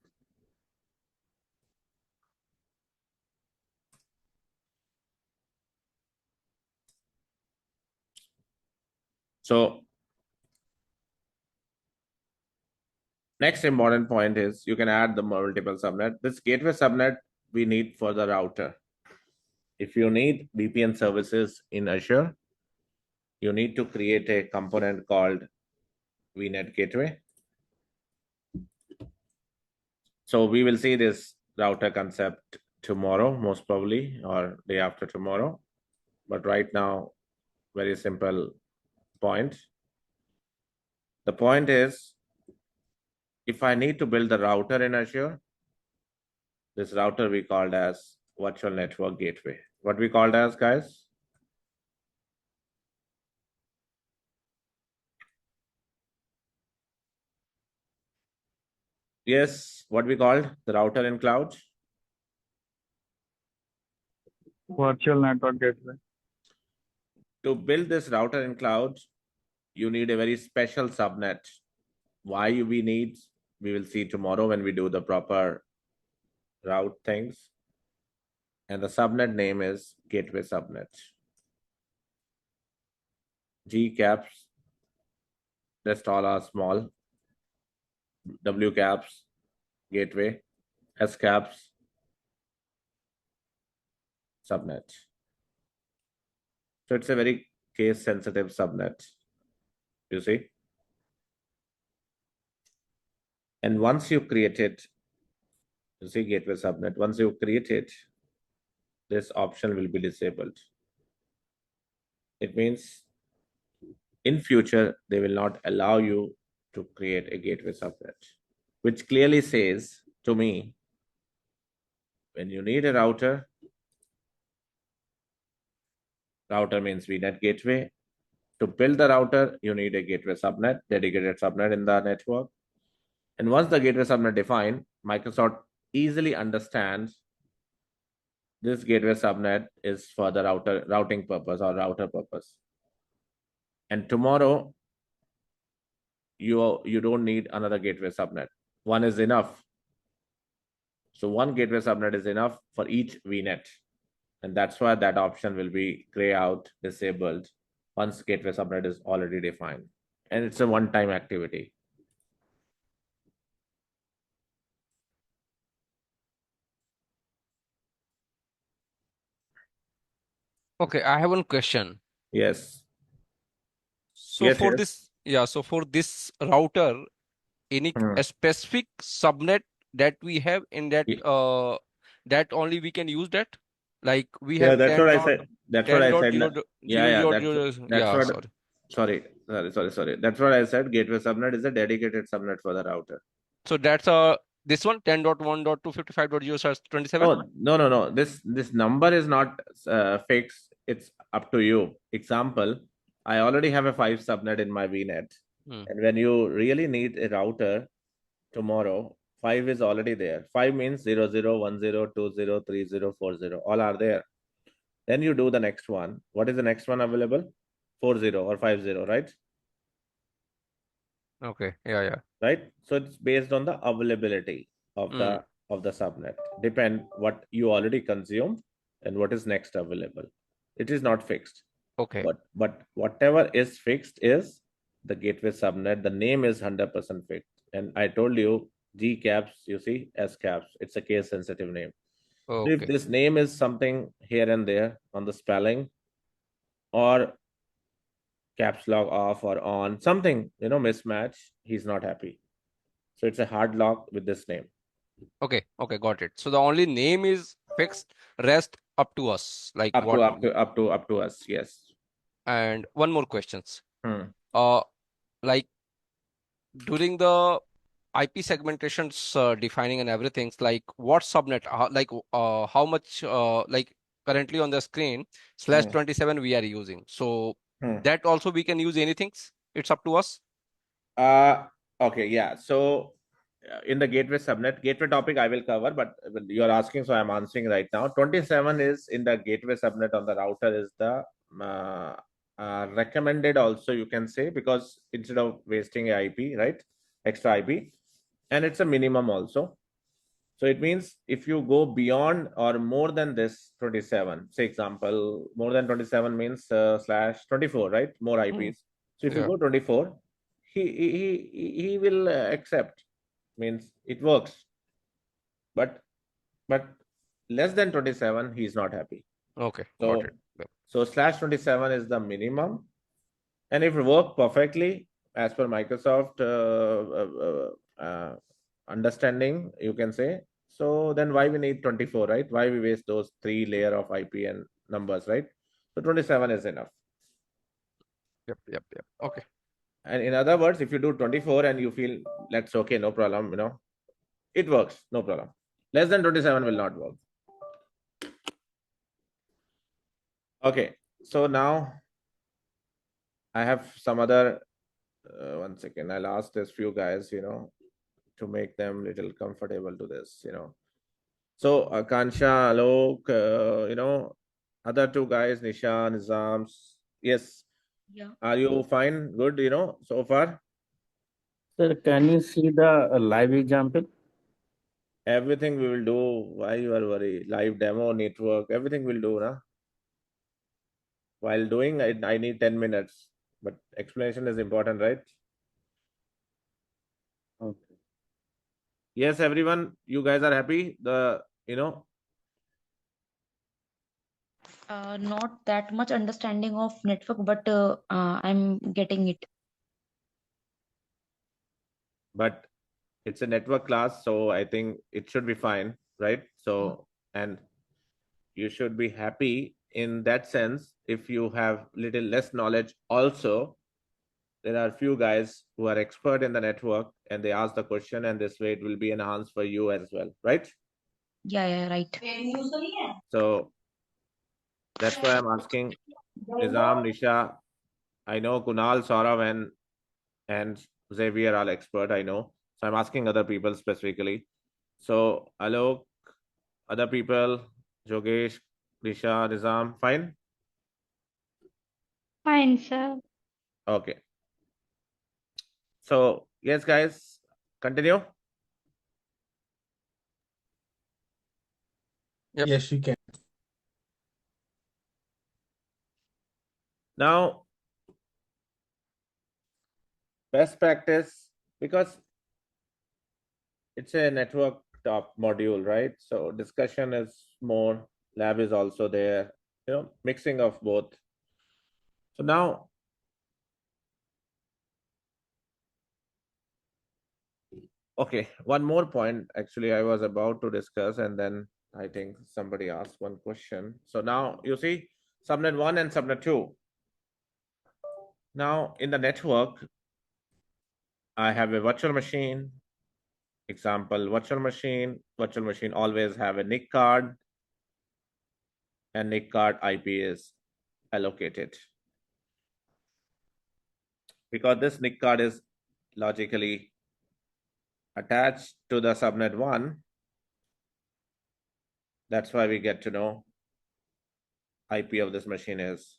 So next important point is you can add the multiple subnet. This gateway subnet we need for the router. If you need VPN services in Azure, you need to create a component called VNet Gateway. So we will see this router concept tomorrow, most probably, or day after tomorrow. But right now, very simple point. The point is, if I need to build the router in Azure, this router we called as virtual network gateway. What we called as, guys? Yes, what we called the router in cloud? Virtual network gateway. To build this router in cloud, you need a very special subnet. Why we need, we will see tomorrow when we do the proper route things. And the subnet name is gateway subnet. G caps, rest all are small. W caps, gateway. S caps, subnet. So it's a very case sensitive subnet, you see. And once you create it, you see gateway subnet, once you create it, this option will be disabled. It means in future, they will not allow you to create a gateway subnet, which clearly says to me, when you need a router means VNet gateway. To build the router, you need a gateway subnet, dedicated subnet in the network. And once the gateway subnet defined, Microsoft easily understands this gateway subnet is for the routing purpose or router purpose. And tomorrow, you don't need another gateway subnet. One is enough. So one gateway subnet is enough for each VNet. And that's why that option will be gray out, disabled once gateway subnet is already defined. And it's a one-time activity. Okay, I have one question. Yes. So Yes, for yes. this, yeah, so for this router, any Hmm. a specific subnet that we have in that Ye- that only we can use that? Like we Yeah, have that's what 10 I dot said. That's what 10 I dot said. 0 Yeah, 0 yeah. 0 That's 0. that's Yeah, what. sorry. Sorry. That's what I said. Gateway subnet is a dedicated subnet for the router. So that's this one 10.1.255.0/27. Oh, no. This number is not fixed. It's up to you. Example, I already have a 5 subnet in my VNet. Hmm. And when you really need a router tomorrow, 5 is already there. 5 means 0010203040. All are there. Then you do the next one. What is the next one available? 40 or 50, right? Okay. Yeah. Right. So it's based on the availability of Hmm. the subnet. Depend what you already consumed and what is next available. It is not fixed. Okay. But whatever is fixed is the gateway subnet. The name is 100% fixed. And I told you G caps, you see, S caps. It's a case sensitive name. So if Okay. this name is something here and there on the spelling or caps lock off or on, something, mismatch, he's not happy. So it's a hard lock with this name. Okay. Got it. So the only name is fixed, rest up to us. Like Up to what? up to us, yes. And one more questions. Hmm. Like during the IP segmentations defining and everything, like what subnet, how much, like currently on the screen Hmm. /27 we are using. So Hmm. that also we can use anything. It's up to us. Okay, yeah. So in the gateway subnet, gateway topic I will cover, but you're asking, so I'm answering right now. 27 is in the gateway subnet on the router is the recommended also, you can say, because instead of wasting a IP, right? Extra IP, and it's a minimum also. So it means if you go beyond or more than this 27, say example, more than 27 means /24, right? More IPs. So if you Yeah. go 24, he will accept, means it works. But less than 27, he's not happy. Okay. So Got it. Yep. so /27 is the minimum, and if it work perfectly as per Microsoft understanding, you can say. So then why we need 24, right? Why we waste those 3 layer of IP and numbers, right? So 27 is enough. Yep. Okay. And in other words, if you do 24 and you feel that's okay, no problem, it works, no problem. Less than 27 will not work. Okay, so now I have some other, one second, I'll ask this few guys, to make them little comfortable to this, So Akansha, Alok, other two guys, Nishan, Nizam. Yes. Yeah. Are you fine? Good, so far? Sir, can you see the live example? Everything we will do. Why you are worried? Live demo, network, everything we'll do, na? While doing, I need 10 minutes. But explanation is important, right? Okay. Yes, everyone, you guys are happy? Not that much understanding of network, but I'm getting it. But it's a network class, so I think it should be fine, right? So, and you should be happy in that sense. If you have little less knowledge also, there are few guys who are expert in the network and they ask the question, and this way it will be enhanced for you as well, right? Yeah, right. So that's why I'm asking Nizam, Nisha. I know Kunal, Saurav, and Xavier are expert, I know. So I'm asking other people specifically. So Alok, other people, Jogesh, Nisha, Nizam, fine? Fine, sir. Okay. So yes, guys, continue. Yep. Yes, you can. Now, best practice, because it's a network top module, right? So discussion is more, lab is also there, mixing of both. So now, okay, one more point actually I was about to discuss, and then I think somebody asked one question. So now you see subnet 1 and subnet 2. Now in the network, I have a virtual machine. Example, virtual machine always have a NIC card, and NIC card IP is allocated. Because this NIC card is logically attached to the subnet 1, that's why we get to know IP of this machine is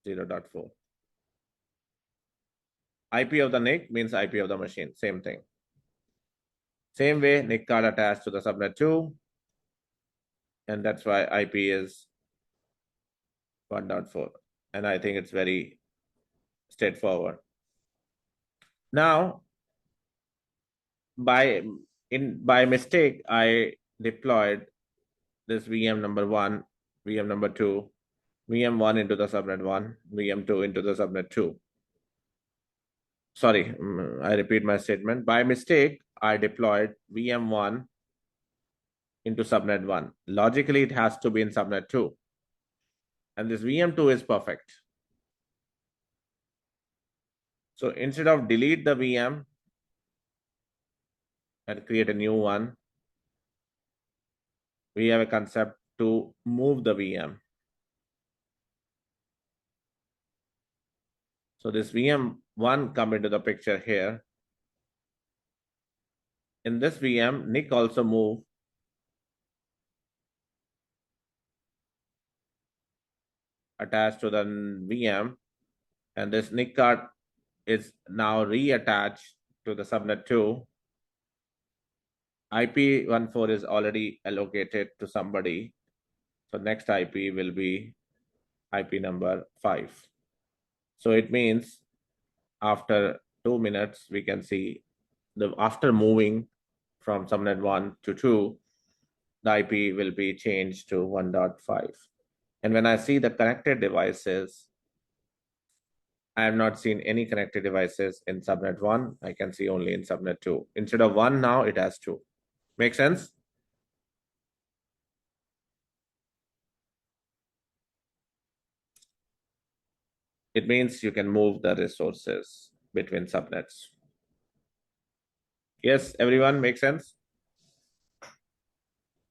0.4. IP of the NIC means IP of the machine, same thing. Same way, NIC card attached to the subnet 2, and that's why IP is 1.4. And I think it's very straightforward. Now, by mistake, I deployed this VM number 1, VM number 2, VM1 into the subnet 1, VM2 into the subnet 2. Sorry, I repeat my statement. By mistake, I deployed VM1 into subnet 1. Logically, it has to be in subnet 2. And this VM2 is perfect. So instead of delete the VM and create a new one, we have a concept to move the VM. So this VM1 come into the picture here. In this VM, NIC also move attached to the VM, and this NIC card is now reattached to the subnet 2. IP14 is already allocated to somebody. So next IP will be IP number 5. So it means after 2 minutes, we can see after moving from subnet 1 to 2, the IP will be changed to 1.5. And when I see the connected devices, I have not seen any connected devices in subnet 1. I can see only in subnet 2. Instead of 1 now, it has 2. Make sense? It means you can move the resources between subnets. Yes, everyone, make sense?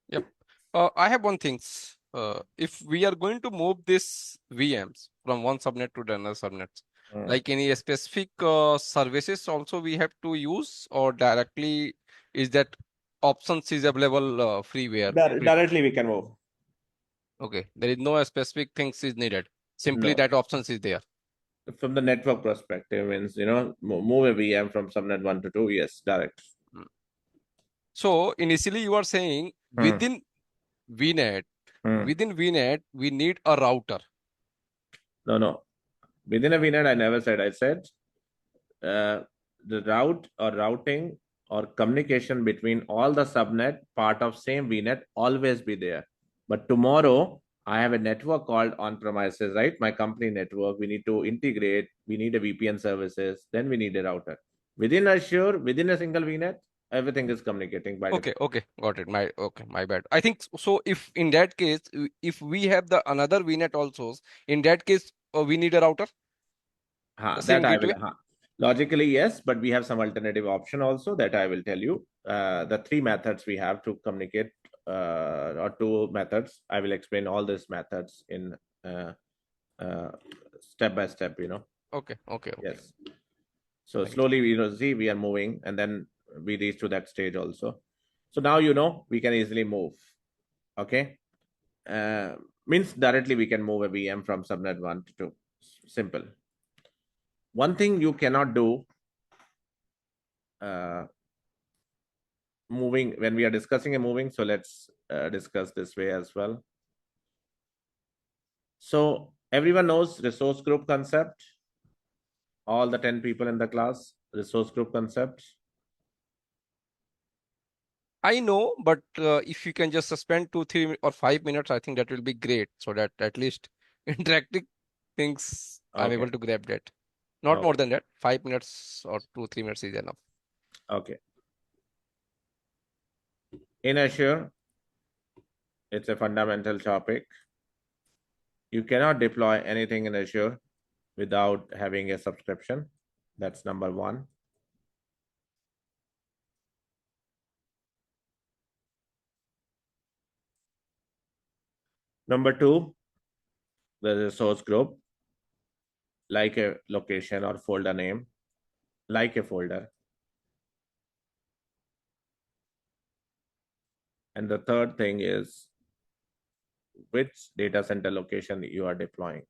Yep. I have one thing. If we are going to move this VMs from one subnet to the another subnets, like any specific services also we have to use, or directly is that options is available freeware? Directly we can move. Okay, there is no specific things is needed. Simply No. that options is there. From the network perspective, means move a VM from subnet 1 to 2. Yes, direct. So initially you are saying within VNet, we need a router. No. Within a VNet, I never said. I said the route or routing or communication between all the subnet part of same VNet always be there. But tomorrow, I have a network called on-premises, right? My company network. We need to integrate. We need a VPN services. Then we need a router. Within Azure, within a single VNet, everything is communicating by default. Okay, got it. My bad. I think so. If in that case, if we have the another VNet also, in that case, we need a router. The same That I gateway. will. Logically, yes, but we have some alternative option also that I will tell you. The 3 methods we have to communicate, or 2 methods. I will explain all these methods in step by step. Okay. Yes. So slowly we are moving, and then we reach to that stage also. So now we can easily move. Okay. Means directly we can move a VM from subnet 1 to 2. Simple. One thing you cannot do, moving, when we are discussing a moving, so let's discuss this way as well. So everyone knows resource group concept, all the 10 people in the class, resource group concept. I know, but if you can just spend 2, 3, or 5 minutes, I think that will be great. So that at least interacting things, I'm Okay. able to grab that. Not more Okay. than that. 5 minutes or 2, 3 minutes is enough. Okay. In Azure, it's a fundamental topic. You cannot deploy anything in Azure without having a subscription. That's number one. Number two, the resource group, like a location or folder name, like a folder. And the third thing is which data center location you are deploying.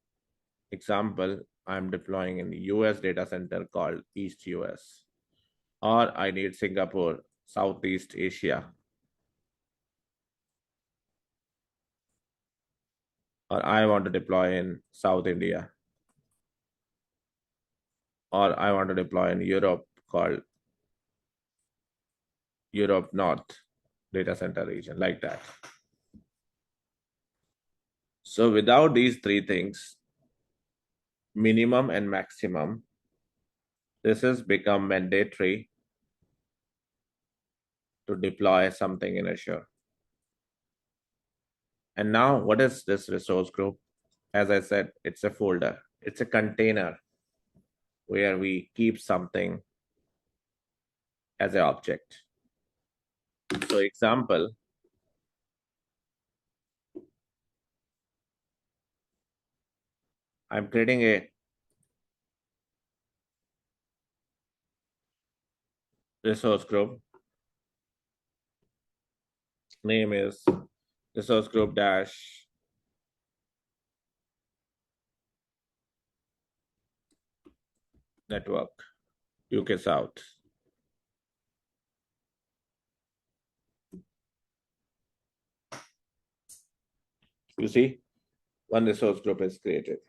Example, I'm deploying in the US data center called East US, or I need Singapore, Southeast Asia, or I want to deploy in South India, or I want to deploy in Europe called Europe North data center region, like that. So without these three things, minimum and maximum, this has become mandatory to deploy something in Azure. And now what is this resource group? As I said, it's a folder, it's a container where we keep something as an object. So example, I'm creating a resource group. Name is resource group dash network UK South. You see, one resource group is created.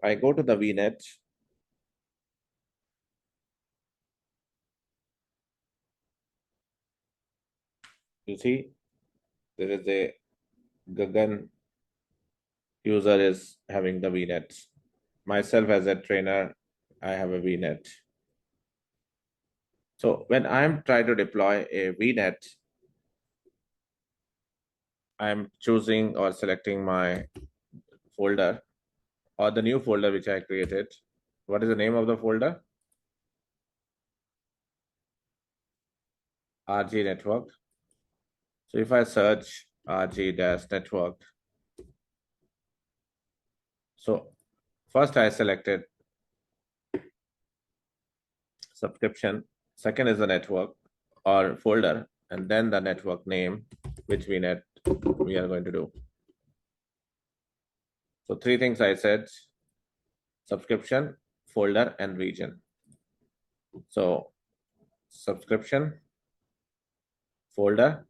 I go to the VNet. You see, there is a Gagan user is having the VNet. Myself as a trainer, I have a VNet. So when I'm trying to deploy a VNet, I'm choosing or selecting my folder or the new folder which I created. What is the name of the folder? RG network. So if I search RG-network, so first I selected subscription, second is the network or folder, and then the network name, which we are going to do. So three things I said: subscription, folder, and region. So subscription, folder,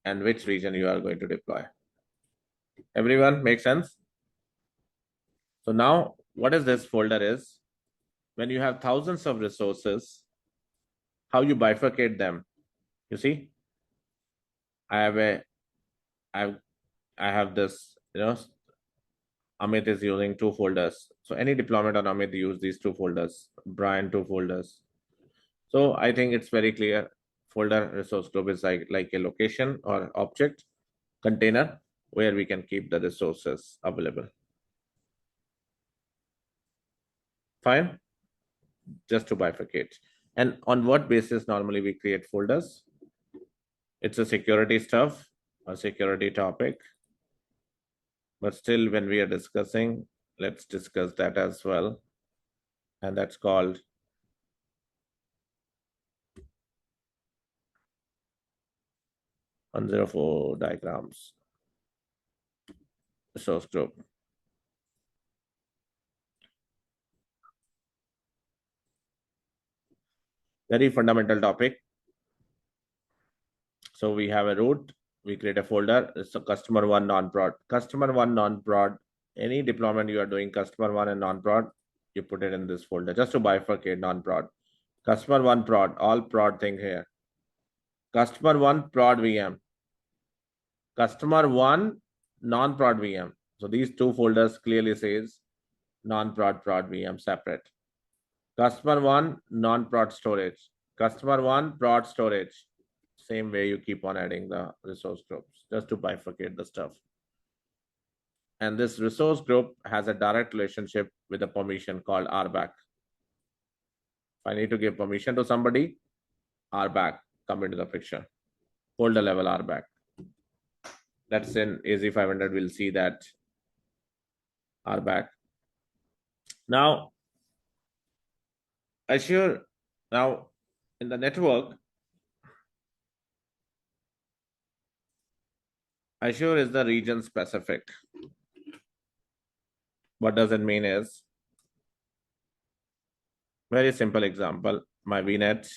and which region you are going to deploy. Everyone, make sense? So now what is this folder is? When you have thousands of resources, how you bifurcate them? You see, I have this, Amit is using two folders. So any deployment on Amit use these two folders, Brian two folders. So I think it's very clear. Folder resource group is like a location or object container where we can keep the resources available. Fine, just to bifurcate. And on what basis normally we create folders? It's a security stuff, a security topic. But still, when we are discussing, let's discuss that as well. And that's called (104) diagrams, resource group. Very fundamental topic. So we have a root, we create a folder. It's a customer one non-prod. Customer one non-prod, any deployment you are doing, customer one and non-prod, you put it in this folder just to bifurcate non-prod. Customer one prod, all prod thing here. Customer one prod VM. Customer one non-prod VM. So these two folders clearly says non-prod prod VM separate. Customer one non-prod storage. Customer one prod storage. Same way you keep on adding the resource groups just to bifurcate the stuff. And this resource group has a direct relationship with a permission called RBAC. If I need to give permission to somebody, RBAC come into the picture. Folder level RBAC. That's in AZ500. We'll see that RBAC. Now, Azure, now in the network, Azure is the region specific. What does it mean is, very simple example, my VNet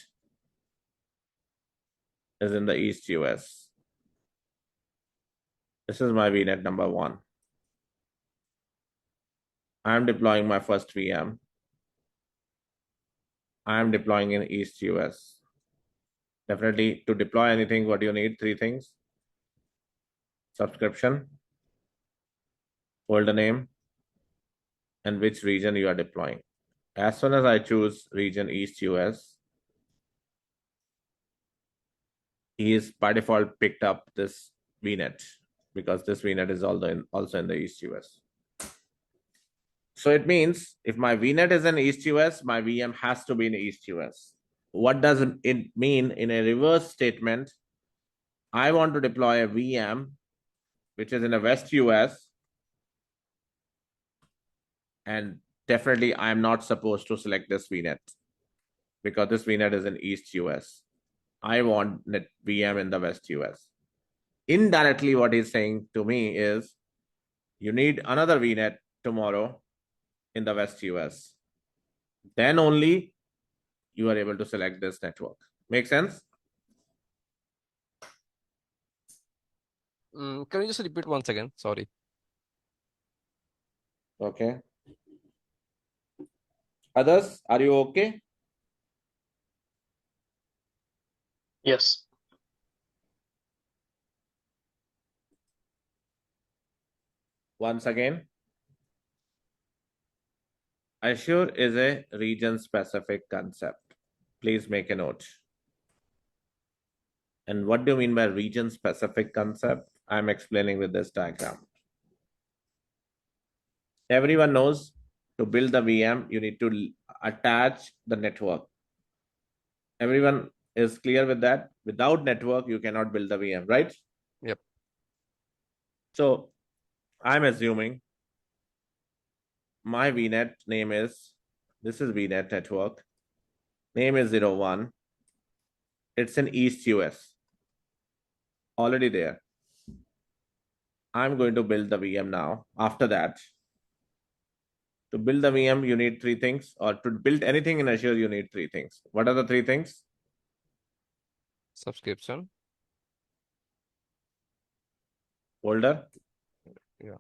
is in the East US. This is my VNet number 1. I am deploying my first VM. I am deploying in East US. Definitely to deploy anything, what do you need? 3 things. Subscription, folder name, and which region you are deploying. As soon as I choose region East US, he is by default picked up this VNet because this VNet is also in the East US. So it means if my VNet is in East US, my VM has to be in East US. What does it mean in a reverse statement? I want to deploy a VM which is in the West US, and definitely I am not supposed to select this VNet because this VNet is in East US. I want net VM in the West US. Indirectly, what he's saying to me is you need another VNet tomorrow in the West US. Then only you are able to select this network. Make sense? Can you just repeat once again? Sorry. Okay. Others, are you okay? Yes. Once again, Azure is a region-specific concept. Please make a note. And what do you mean by region-specific concept? I'm explaining with this diagram. Everyone knows to build the VM, you need to attach the network. Everyone is clear with that? Without network, you cannot build the VM, right? Yep. So I'm assuming my VNet name is, this is VNet network. Name is 01. It's in East US. Already there. I'm going to build the VM now. After that, to build the VM, you need 3 things, or to build anything in Azure, you need 3 things. What are the 3 things? Subscription. Folder. Yeah.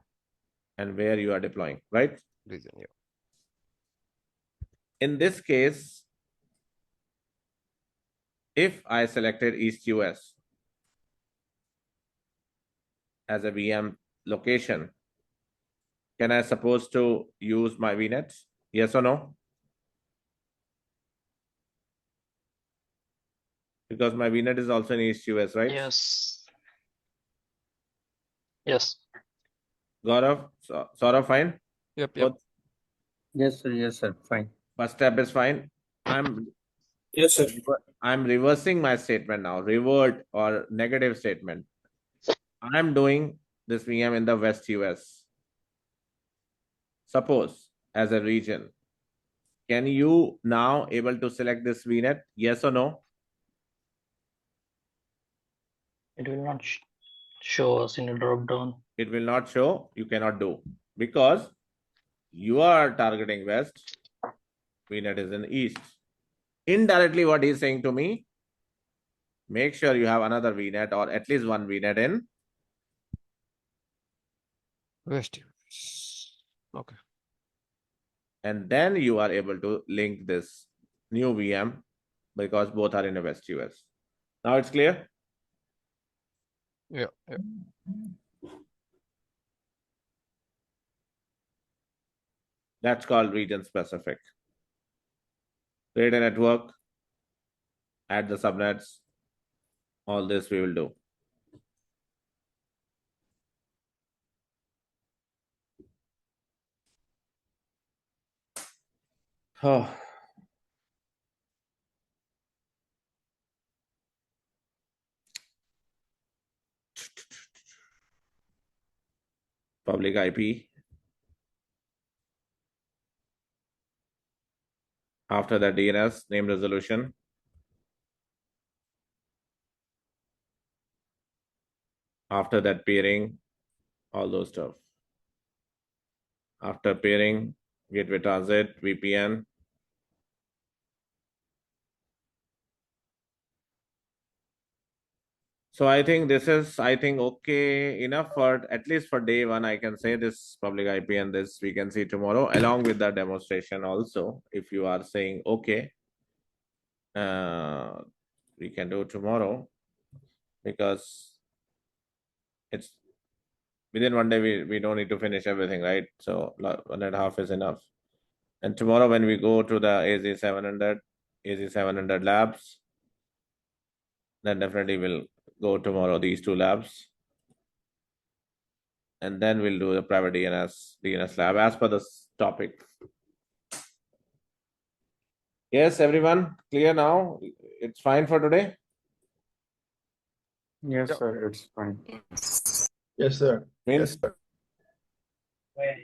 And where you are deploying, right? Region. Yeah. In this case, if I selected East US as a VM location, can I suppose to use my VNet? Yes or no? Because my VNet is also in East US, right? Yes. Yes. Gaurav, Saurav, fine? Yep. Yep. Both? Yes, sir. Fine. First step is fine. Yes, sir. I'm reversing my statement now, revert or negative statement. I'm doing this VM in the West US. Suppose as a region, can you now able to select this VNet? Yes or no? It will not show us in a drop down. It will not show, you cannot do, because you are targeting West, VNet is in East. Indirectly, what he's saying to me, make sure you have another VNet or at least one VNet in. West. Okay. And then you are able to link this new VM because both are in a West US. Now it's clear? Yeah. Yeah. That's called region specific. Create a network, add the subnets. All this we will do. Oh. Public IP. After that, DNS, name resolution. After that, peering, all those stuff. After peering, gateway transit, VPN. So I think this is, okay enough for at least for day one. I can say this public IP and this we can see tomorrow along with the demonstration also. If you are saying okay, we can do tomorrow because it's within one day. We don't need to finish everything, right? So 1.5 is enough. And tomorrow when we go to the AZ700 labs, then definitely we'll go tomorrow these two labs. And then we'll do the private DNS lab as per this topic. Yes, everyone, clear now? It's fine for today? Yes, sir, it's fine. Yes, sir. Means, Yes, sir.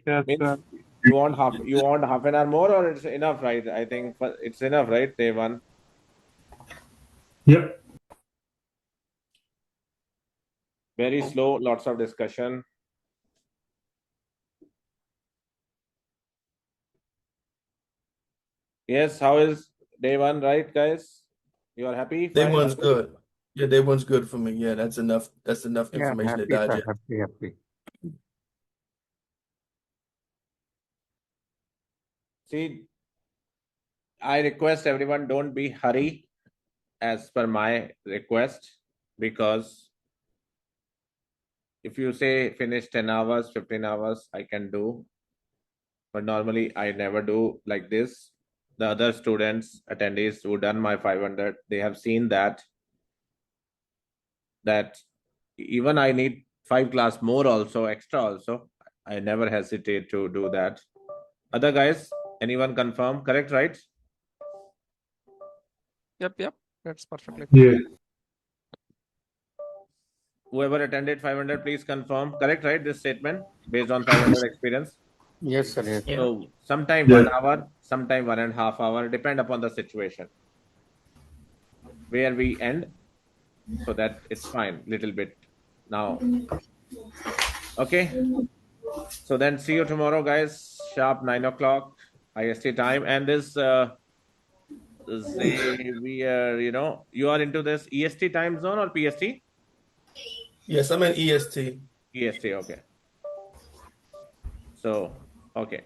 Yes, means sir. you want half an hour more or it's enough, right? I think it's enough, right? Day one. Yep. Very slow, lots of discussion. Yes, how is day one, right, guys? You are happy? Day Fine? one's good. Yeah, day one's good for me. Yeah, that's enough. That's enough Yeah, information to happy, sir, digest. happy. See, I request everyone don't be hurry as per my request, because if you say finish 10 hours, 15 hours, I can do. But normally I never do like this. The other students, attendees who done my 500, they have seen that even I need 5 class more also, extra also. I never hesitate to do that. Other guys, anyone confirm? Correct, right? Yep. Yep. That's perfectly. Yeah. Whoever attended 500, please confirm. Correct, right? This statement based on 500 experience. Yes, sir, yes. Yeah. So sometime Yeah. 1 hour, sometime 1.5 hour, depend upon the situation where we end, so that it's fine. Little bit now. Okay. So then see you tomorrow, guys. Sharp 9 o'clock IST time. And this we are, you are into this EST time zone or PST? Yes, I'm in EST. EST. Okay. So okay.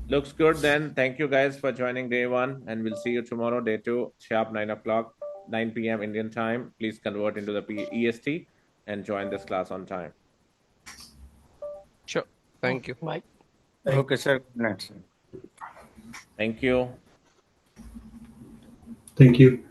Looks good then. Thank you guys for joining day one, and we'll see you tomorrow, day two, sharp 9 o'clock, 9 p.m. Indian time. Please convert into the EST and join this class on time. Sure. Thank you. Bye. Okay, sir. Good night, sir. Thank you. Thank you.